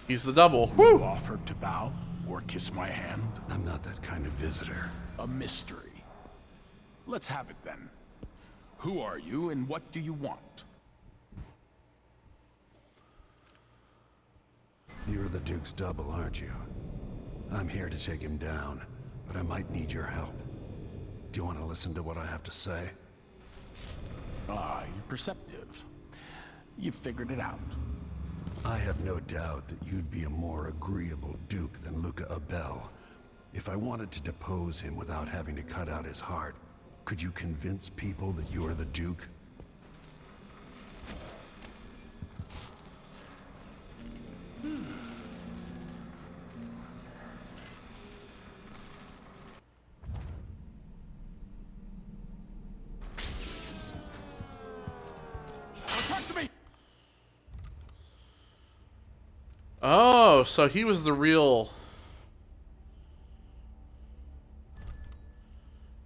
Speaker 1: He's the double.
Speaker 2: You offered to bow or kiss my hand?
Speaker 6: I'm not that kind of visitor.
Speaker 2: A mystery. Let's have it then. Who are you and what do you want?
Speaker 6: You're the Duke's double, aren't you? I'm here to take him down, but I might need your help. Do you want to listen to what I have to say?
Speaker 2: Ah, you're perceptive. You've figured it out.
Speaker 6: I have no doubt that you'd be a more agreeable Duke than Luca Abel. If I wanted to depose him without having to cut out his heart, could you convince people that you are the Duke?
Speaker 1: Oh, so he was the real.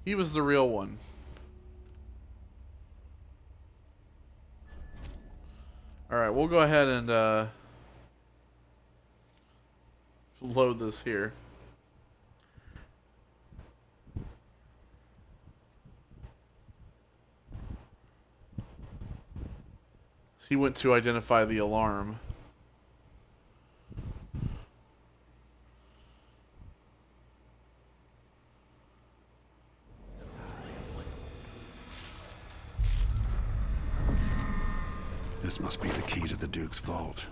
Speaker 1: He was the real one. All right, we'll go ahead and load this here. He went to identify the alarm.
Speaker 6: This must be the key to the Duke's vault.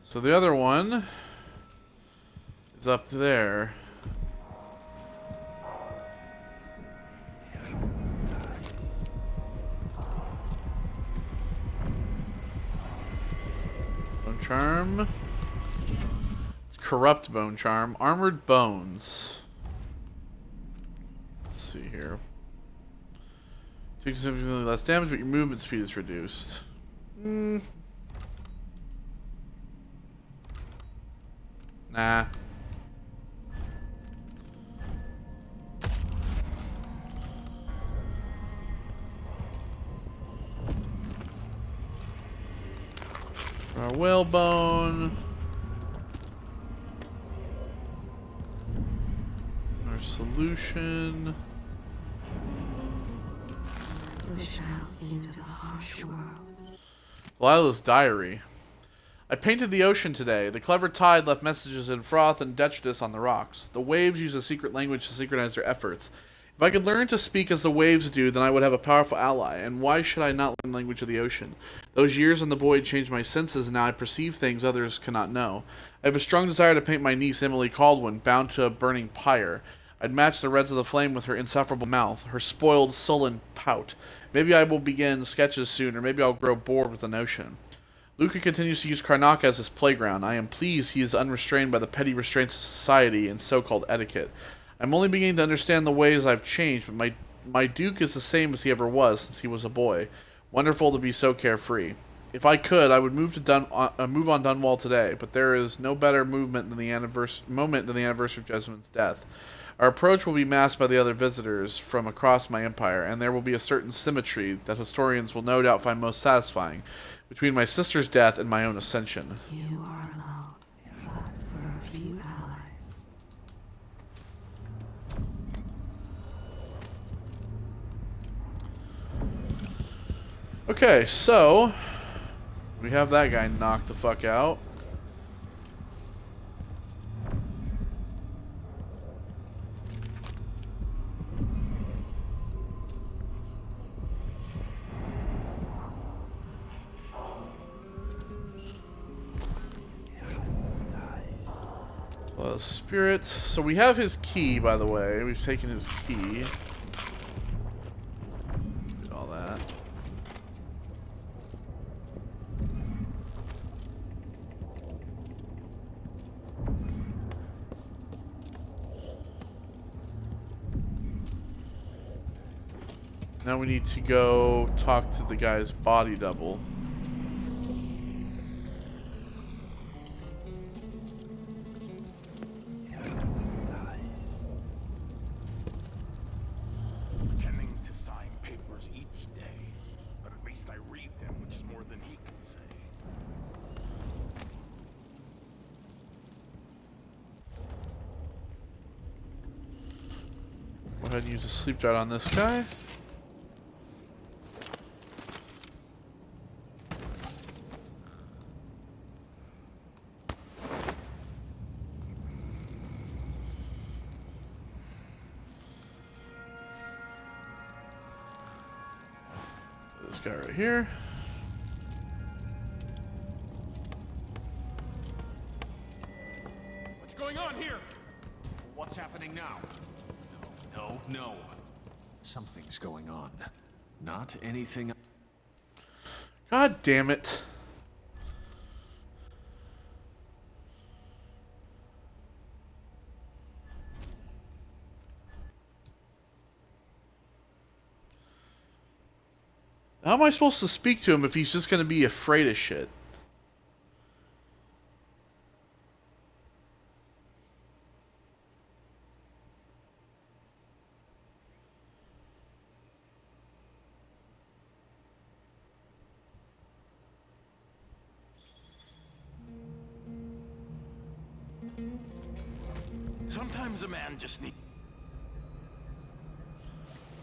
Speaker 1: So the other one is up there. Bone charm. It's corrupt bone charm. Armored bones. Let's see here. Take significantly less damage, but your movement speed is reduced. Nah. Our whalebone. Our solution.
Speaker 17: Push out into the harsh world.
Speaker 1: Lila's diary. I painted the ocean today. The clever tide left messages in froth and detritus on the rocks. The waves use a secret language to synchronize their efforts. If I could learn to speak as the waves do, then I would have a powerful ally. And why should I not learn the language of the ocean? Those years in the void changed my senses, and now I perceive things others cannot know. I have a strong desire to paint my niece, Emily Caldwin, bound to a burning pyre. I'd match the reds of the flame with her insufferable mouth, her spoiled, sullen pout. Maybe I will begin sketches soon, or maybe I'll grow bored with the notion. Luca continues to use Karnaca as his playground. I am pleased he is unrestrained by the petty restraints of society and so-called etiquette. I'm only beginning to understand the ways I've changed, but my Duke is the same as he ever was since he was a boy. Wonderful to be so carefree. If I could, I would move on Dunwall today, but there is no better moment than the anniversary of Jessamyn's death. Our approach will be masked by the other visitors from across my empire, and there will be a certain symmetry that historians will no doubt find most satisfying between my sister's death and my own ascension.
Speaker 17: You are alone, for a few allies.
Speaker 1: Okay, so we have that guy knocked the fuck out. Spirit. So we have his key, by the way. We've taken his key. Did all that. Now we need to go talk to the guy's body double. Go ahead and use a sleep dart on this guy. This guy right here.
Speaker 20: What's going on here? What's happening now? No. Something's going on. Not anything.
Speaker 1: God damn it. How am I supposed to speak to him if he's just going to be afraid of shit?
Speaker 20: Sometimes a man just needs.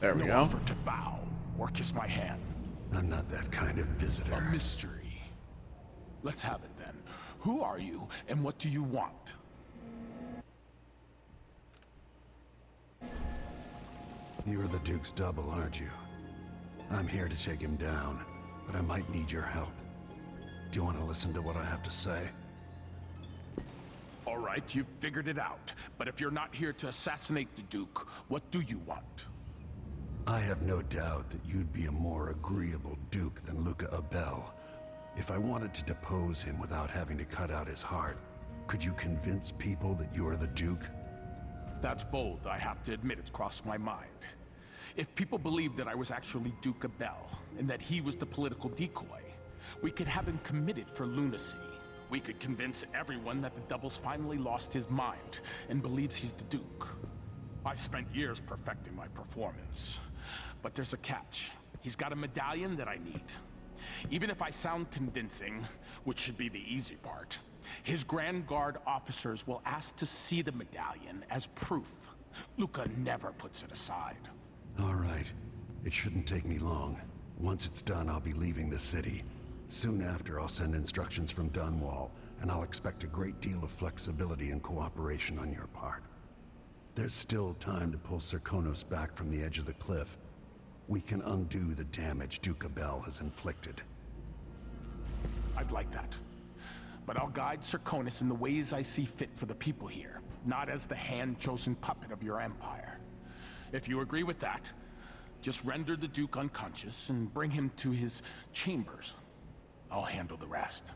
Speaker 1: There we
Speaker 20: no
Speaker 1: go.
Speaker 20: offer to bow or kiss my hand.
Speaker 6: I'm not that kind of visitor.
Speaker 20: A mystery. Let's have it then. Who are you and what do you want?
Speaker 6: You're the Duke's double, aren't you? I'm here to take him down, but I might need your help. Do you want to listen to what I have to say?
Speaker 20: All right, you've figured it out. But if you're not here to assassinate the Duke, what do you want?
Speaker 6: I have no doubt that you'd be a more agreeable Duke than Luca Abel. If I wanted to depose him without having to cut out his heart, could you convince people that you are the Duke?
Speaker 20: That's bold, I have to admit it's crossed my mind. If people believed that I was actually Duke Abel, and that he was the political decoy, we could have him committed for lunacy. We could convince everyone that the Double's finally lost his mind, and believes he's the Duke. I've spent years perfecting my performance. But there's a catch. He's got a medallion that I need. Even if I sound convincing, which should be the easy part, his Grand Guard officers will ask to see the medallion as proof. Luca never puts it aside.
Speaker 6: All right. It shouldn't take me long. Once it's done, I'll be leaving the city. Soon after, I'll send instructions from Dunwall, and I'll expect a great deal of flexibility and cooperation on your part. There's still time to pull Serkonos back from the edge of the cliff. We can undo the damage Duke Abel has inflicted.
Speaker 20: I'd like that. but I'll guide Serkonis in the ways I see fit for the people here, not as the hand-chosen puppet of your empire. If you agree with that, just render the Duke unconscious and bring him to his chambers. I'll handle the rest.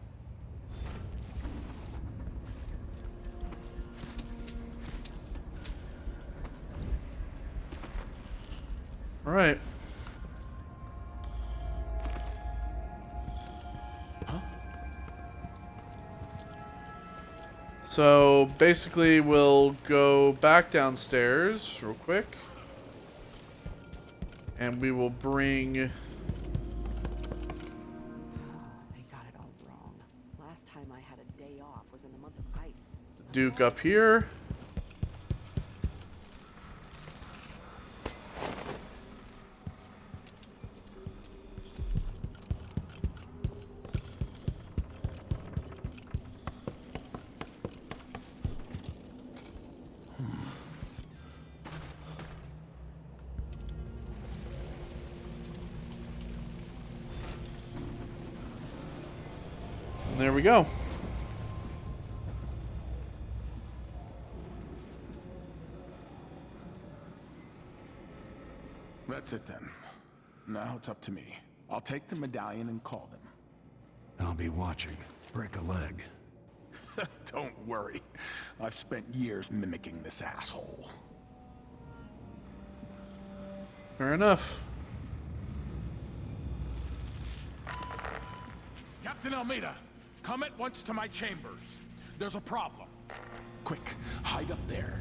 Speaker 1: All right. So basically, we'll go back downstairs real quick, and we will bring.
Speaker 12: They got it all wrong. Last time I had a day off was in the month of ice.
Speaker 1: Duke up here. There we go.
Speaker 20: That's it then. Now it's up to me. I'll take the medallion and call them.
Speaker 6: I'll be watching. Break a leg.
Speaker 20: Don't worry. I've spent years mimicking this asshole.
Speaker 1: Fair enough.
Speaker 20: Captain Almeida, come at once to my chambers. There's a problem. Quick, hide up there.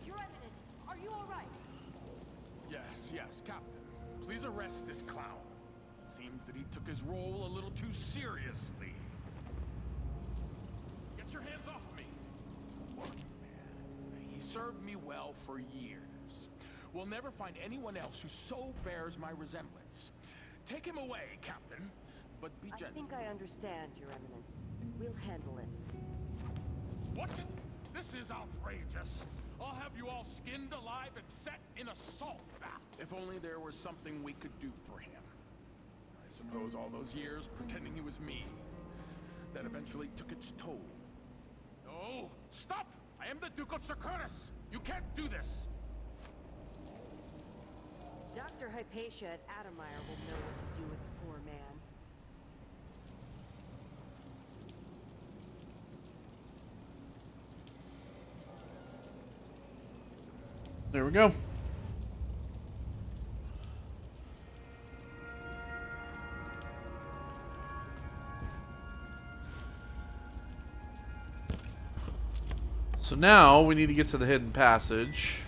Speaker 12: Your Eminence, are you all right?
Speaker 20: Yes, Captain. Please arrest this clown. Seems that he took his role a little too seriously. Get your hands off me. Working man. He served me well for years. We'll never find anyone else who so bears my resemblance. Take him away, Captain, but be gentle.
Speaker 12: I think I understand, Your Eminence. We'll handle it.
Speaker 20: What? This is outrageous. I'll have you all skinned alive and set in a salt bath. If only there was something we could do for him. I suppose all those years pretending he was me, that eventually took its toll. No! Stop! I am the Duke of Serkonis! You can't do this!
Speaker 12: Dr. Hypatia at Adamire will know what to do with the poor man.
Speaker 1: There we go. So now we need to get to the hidden passage.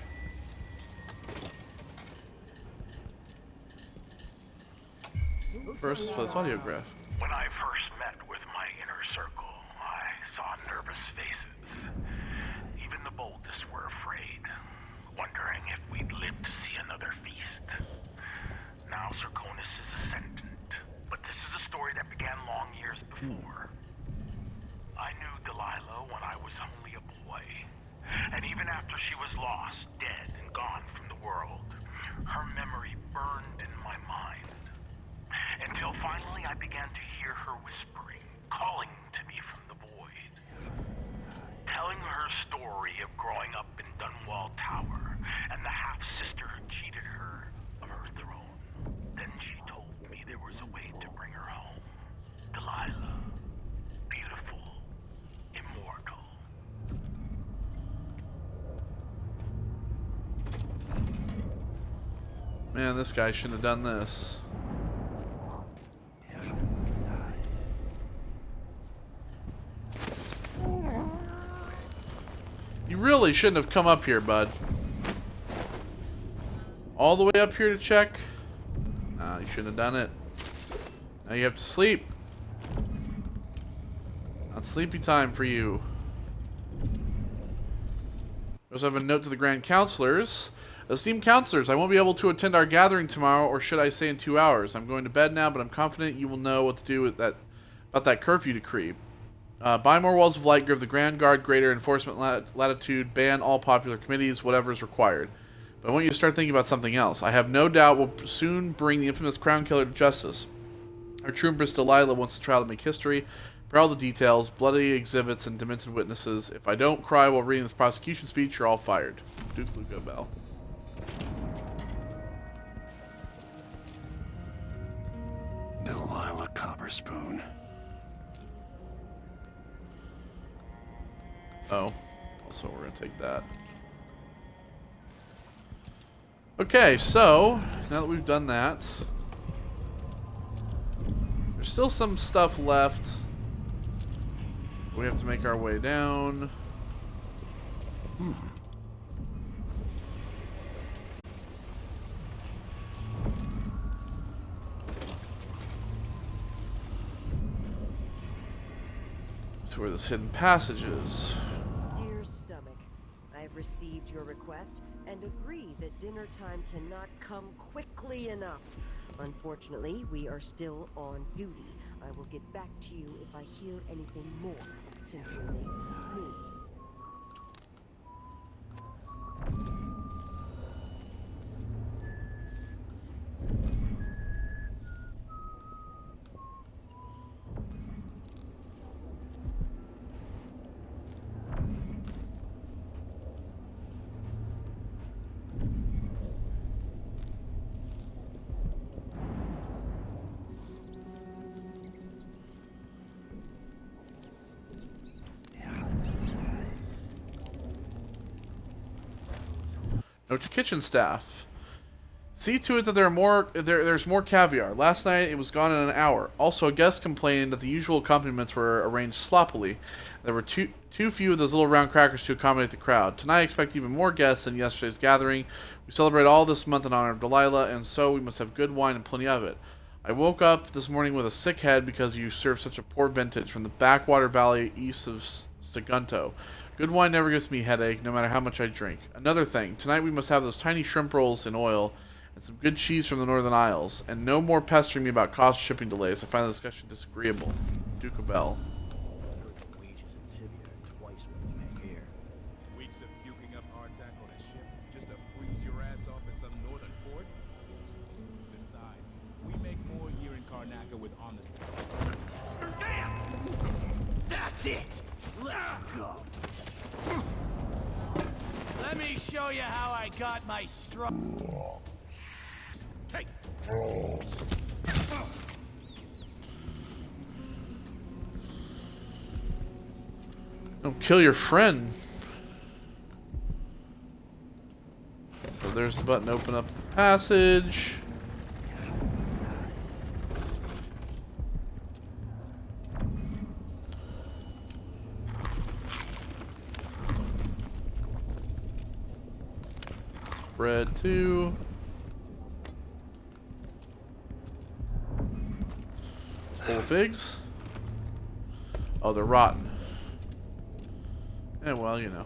Speaker 1: First for this audiograph.
Speaker 3: When I first met with my inner circle, I saw nervous faces. Even the boldest were afraid, wondering if we'd live to see another feast. Now Serkonis is ascendant, but this is a story that began long years before. I knew Delilah when I was only a boy, and even after she was lost, dead, and gone from the world, her memory burned in my mind. Until finally I began to hear her whispering, calling to me from the void. Telling her story of growing up in Dunwall Tower, and the half-sister who cheated her of her throne. Then she told me there was a way to bring her home. Delilah. Beautiful. Immortal.
Speaker 1: Man, this guy shouldn't have done this. You really shouldn't have come up here, bud. All the way up here to check? Nah, you shouldn't have done it. Now you have to sleep. Not sleepy time for you. We also have a note to the Grand Counselors. Esteemed Counselors, I won't be able to attend our gathering tomorrow, or should I say in 2 hours. I'm going to bed now, but I'm confident you will know what to do with that about that curfew decree. Buy more Walls of Light, give the Grand Guard greater enforcement latitude, ban all popular committees, whatever is required. But I want you to start thinking about something else. I have no doubt we'll soon bring the infamous Crown Killer to justice. Our true Empress Delilah wants the trial to make history. For all the details, bloody exhibits, and demented witnesses. If I don't cry while reading this prosecution speech, you're all fired. Duke Lugo Bell.
Speaker 6: Delilah Copperspoon.
Speaker 1: Oh, also we're gonna take that. Okay, so now that we've done that, there's still some stuff left. We have to make our way down. To where this hidden passage is.
Speaker 21: Dear Stomach, I have received your request and agree that dinner time cannot come quickly enough. Unfortunately, we are still on duty. I will get back to you if I hear anything more. Sincerely, me.
Speaker 1: Note to kitchen staff. See to it that there's more caviar. Last night it was gone in an hour. Also, a guest complained that the usual accompaniments were arranged sloppily. There were too few of those little round crackers to accommodate the crowd. Tonight I expect even more guests than yesterday's gathering. We celebrate all this month in honor of Delilah, and so we must have good wine and plenty of it. I woke up this morning with a sick head because you served such a poor vintage from the backwater valley east of Sagunto. Good wine never gives me a headache, no matter how much I drink. Another thing, tonight we must have those tiny shrimp rolls in oil, and some good cheese from the Northern Isles, and no more pestering me about cost shipping delays. I find the discussion disagreeable. Duke of Bell.
Speaker 20: Weeks of puking up hardtack on a ship just to freeze your ass off in some northern port? Besides, we make more here in Karnaca with honest...
Speaker 10: That's it! Let's go! Let me show you how I got my Take.
Speaker 1: Don't kill your friend. So there's the button to open up the passage. Bread too. Full figs. Oh, they're rotten. Yeah, well, you know.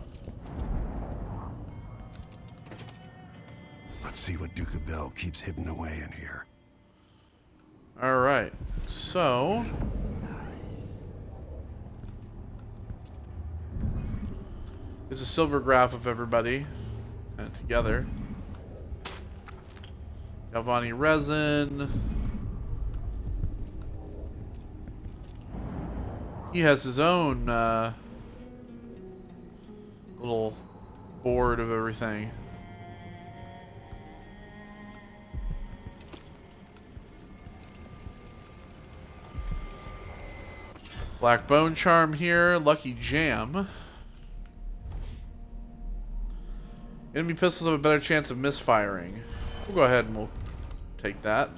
Speaker 6: Let's see what Duke of Bell keeps hidden away in here.
Speaker 1: Alright, so... There's a silver graph of everybody together. Galvani resin. He has his own little board of everything. Black bone charm here. Lucky jam. Enemy pistols have a better chance of misfiring. We'll go ahead and we'll take that.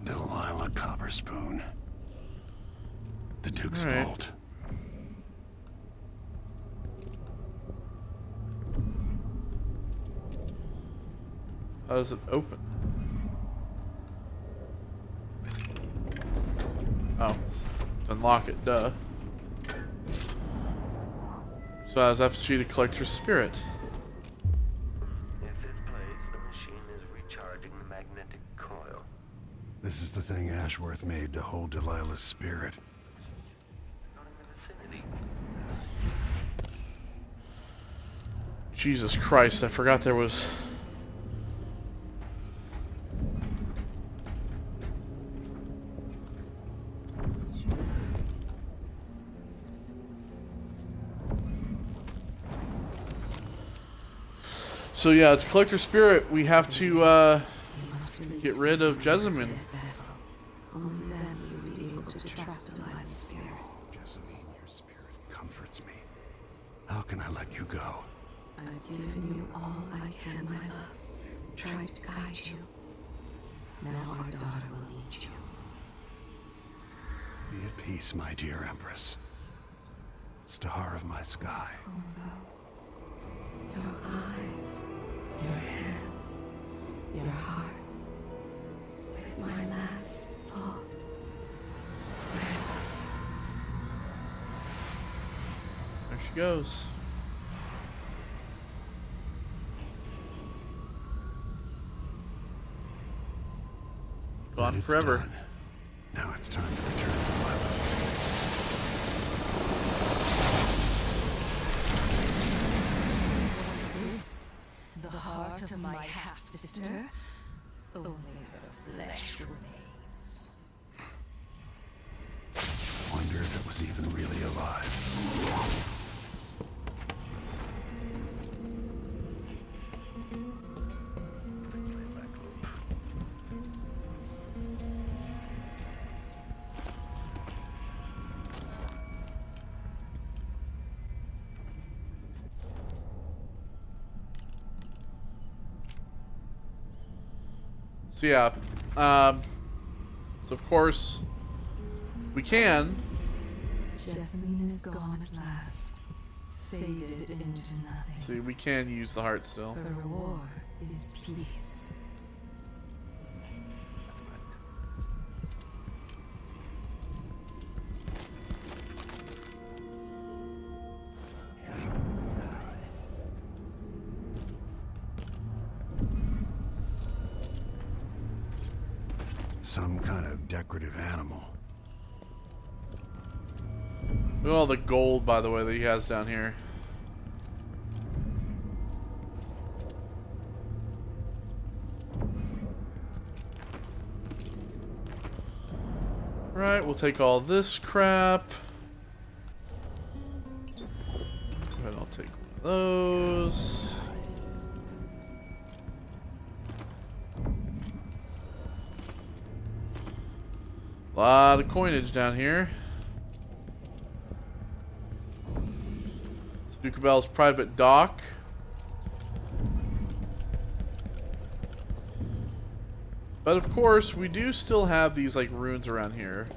Speaker 6: Delilah Copperspoon. The Duke's vault.
Speaker 1: How does it open? Oh. Unlock it, duh. So as FG to collect your spirit.
Speaker 3: If it's placed, the machine is recharging
Speaker 7: disrupting the magnetic coil.
Speaker 6: This is the thing Ashworth made to hold Delilah's spirit.
Speaker 7: Not in the vicinity.
Speaker 1: Jesus Christ, I forgot there was... So yeah, it's Collector Spirit. We have to get rid of Jessamine.
Speaker 17: Only then will you be able to trap Delilah's spirit.
Speaker 6: Jessamine, your spirit comforts me. How can I let you go?
Speaker 17: I've given you all I can, my love. Tried to guide you. Now our daughter will need you.
Speaker 6: Be at peace, my dear Empress. Star of my sky.
Speaker 17: Your eyes, your hands, your heart. With my last thought.
Speaker 1: There she goes. Gone forever.
Speaker 6: Done. Now it's time to return to Delilah's.
Speaker 19: The heart of my half-sister? Only her flesh remains.
Speaker 6: Wonder if it was even really alive.
Speaker 1: So yeah, so of course we can.
Speaker 17: Jessamine is gone at last, faded into nothing.
Speaker 1: See, we can use the heart still.
Speaker 17: The reward is peace.
Speaker 6: Some kind of decorative animal.
Speaker 1: Look at all the gold, by the way, that he has down here. Right, we'll take all this crap. Go ahead, I'll take one of those. A lot of coinage down here. It's Duke Bell's private dock. But of course, we do still have these like ruins around here.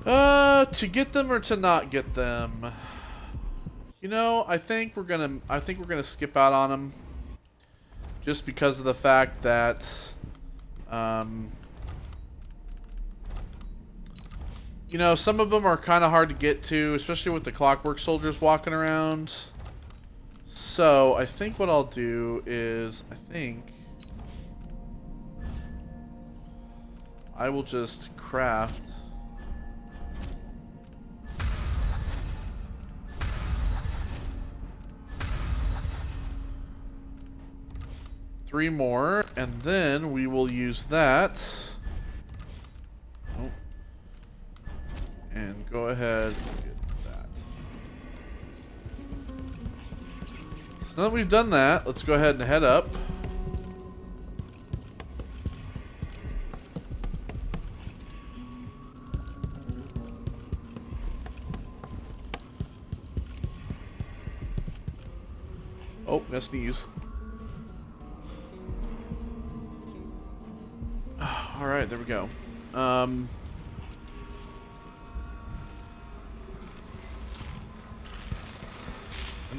Speaker 1: To get them or to not get them? You know, I think we're gonna skip out on them, just because of the fact that, you know, some of them are kind of hard to get to, especially with the Clockwork Soldiers walking around. So I think what I'll do is, I will just craft. Three more, and then we will use that. Oh. And go ahead and get that. So now that we've done that, let's go ahead and head up. Oh, gonna sneeze. Alright, there we go. And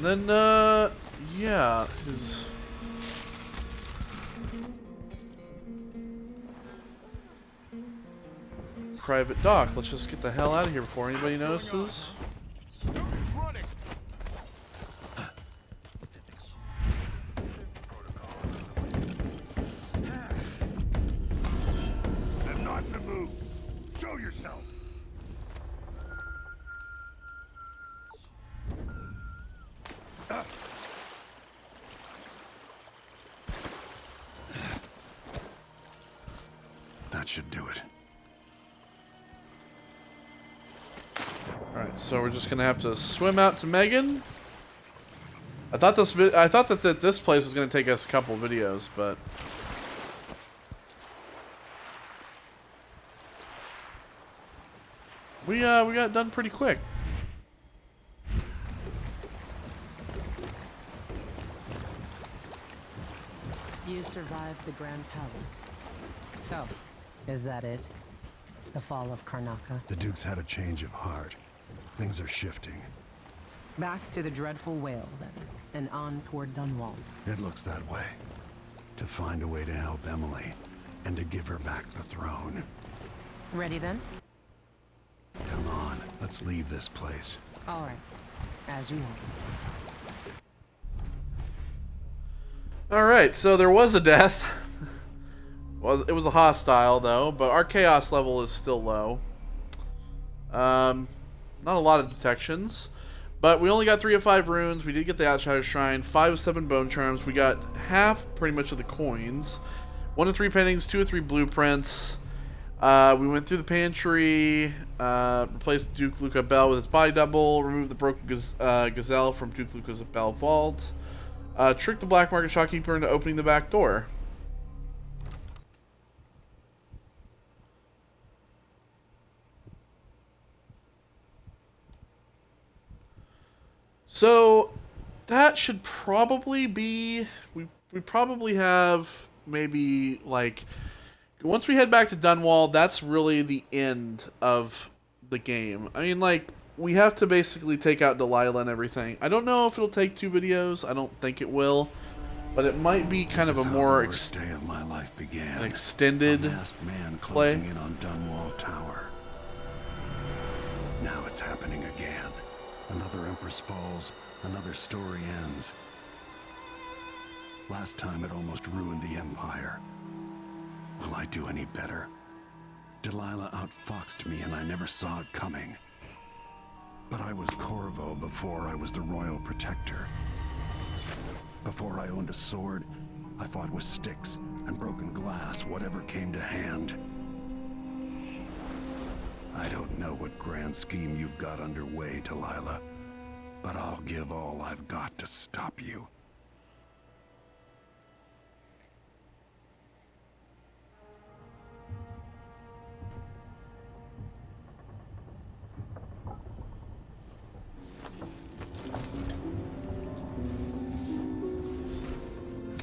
Speaker 1: then, yeah, his... private dock. Let's just get the hell out of here before anybody notices.
Speaker 6: should do it.
Speaker 1: Alright, so we're just gonna have to swim out to Megan. I thought that this place was gonna take us a couple videos, but we got it done pretty quick.
Speaker 5: You survived the Grand Palace. So, is that it? The fall of Karnaca?
Speaker 6: The Duke's had a change of heart. Things are shifting.
Speaker 5: Back to the dreadful whale, then, and on toward Dunwall.
Speaker 6: It looks that way. To find a way to help Emily, and to give her back the throne.
Speaker 5: Ready, then?
Speaker 6: Come on, let's leave this place.
Speaker 5: All right. As you want.
Speaker 1: Alright, so there was a death. It was a hostile, though, but our chaos level is still low. Not a lot of detections. But we only got 3 of 5 runes. We did get the Outsider Shrine. 5 of 7 Bone Charms. We got half, pretty much, of the coins. 1 of 3 paintings. 2 of 3 blueprints. We went through the pantry. Replaced Duke Luca Bell with his body double. Removed the broken gazelle from Duke Luca's Bell vault. Tricked the black market shopkeeper into opening the back door. So that should probably be, we probably have maybe like, once we head back to Dunwall, that's really the end of the game. I mean, like, we have to basically take out Delilah and everything. I don't know if it'll take 2 videos. I don't think it will, but it might be kind of a more
Speaker 6: day of my life began.
Speaker 1: An extended
Speaker 6: a masked man
Speaker 1: play.
Speaker 6: closing in on Dunwall Tower. Now it's happening again. Another Empress falls, another story ends. Last time it almost ruined the Empire. Will I do any better? Delilah outfoxed me and I never saw it coming. But I was Corvo before I was the Royal Protector. Before I owned a sword, I fought with sticks and broken glass, whatever came to hand. I don't know what grand scheme you've got underway, Delilah, but I'll give all I've got to stop you.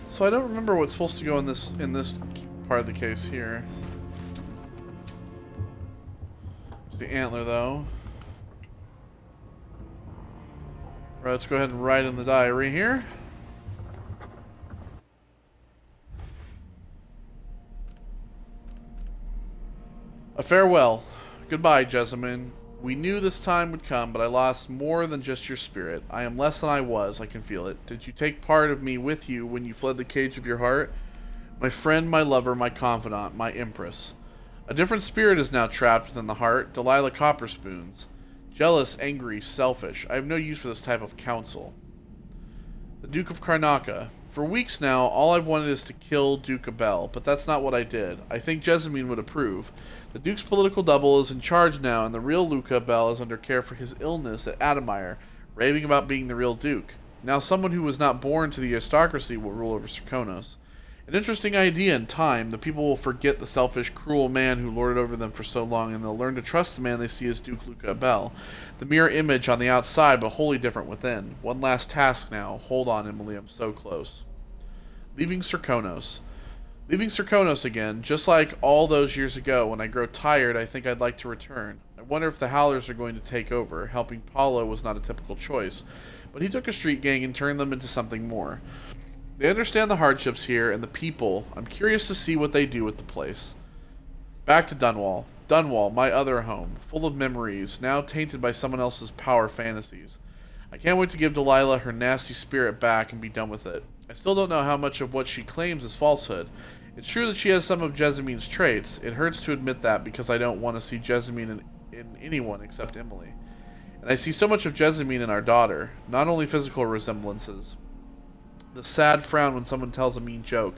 Speaker 1: So I don't remember what's supposed to go in this part of the case here. It's the antler, though. Alright, let's go ahead and write in the diary here. A farewell. Goodbye, Jessamine. We knew this time would come, but I lost more than just your spirit. I am less than I was. I can feel it. Did you take part of me with you when you fled the cage of your heart? My friend, my lover, my confidant, my empress. A different spirit is now trapped within the heart. Delilah Copperspoons. Jealous, angry, selfish. I have no use for this type of counsel. The Duke of Karnaca. For weeks now, all I've wanted is to kill Duke Abel, but that's not what I did. I think Jessamine would approve. The Duke's political double is in charge now, and the real Luca Bell is under care for his illness at Adamire, raving about being the real Duke. Now someone who was not born to the aristocracy will rule over Serkonos. An interesting idea. In time, the people will forget the selfish, cruel man who lorded over them for so long, and they'll learn to trust the man they see as Duke Luca Bell. The mere image on the outside, but wholly different within. One last task now. Hold on, Emily, I'm so close. Leaving Serkonos. Leaving Serkonos again, just like all those years ago. When I grow tired, I think I'd like to return. I wonder if the Howlers are going to take over. Helping Paulo was not a typical choice, but he took a street gang and turned them into something more. They understand the hardships here and the people. I'm curious to see what they do with the place. Back to Dunwall. Dunwall, my other home, full of memories, now tainted by someone else's power fantasies. I can't wait to give Delilah her nasty spirit back and be done with it. I still don't know how much of what she claims is falsehood. It's true that she has some of Jessamine's traits. It hurts to admit that because I don't want to see Jessamine in anyone except Emily. And I see so much of Jessamine in our daughter, not only physical resemblances. The sad frown when someone tells a mean joke.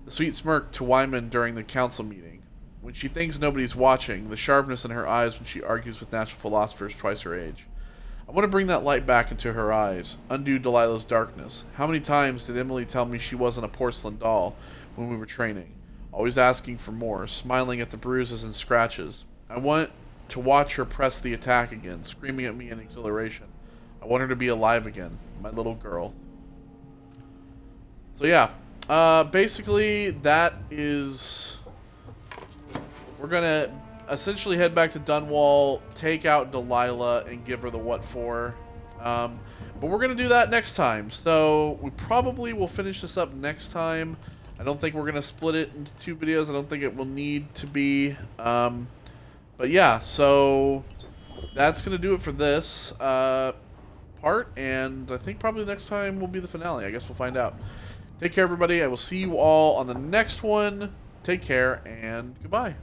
Speaker 1: The sweet smirk to Wyman during the council meeting. when she thinks nobody's watching, the sharpness in her eyes when she argues with natural philosophers twice her age. I want to bring that light back into her eyes, undo Delilah's darkness. How many times did Emily tell me she wasn't a porcelain doll when we were training? Always asking for more, smiling at the bruises and scratches. I want to watch her press the attack again, screaming at me in exhilaration. I want her to be alive again, my little girl. So yeah, basically that is... We're going to essentially head back to Dunwall, take out Delilah, and give her the what for. But we're going to do that next time. So we probably will finish this up next time. I don't think we're going to split it into 2 videos. I don't think it will need to be. But yeah, so that's going to do it for this part. And I think probably next time will be the finale. I guess we'll find out. Take care, everybody. I will see you all on the next one. Take care, and goodbye.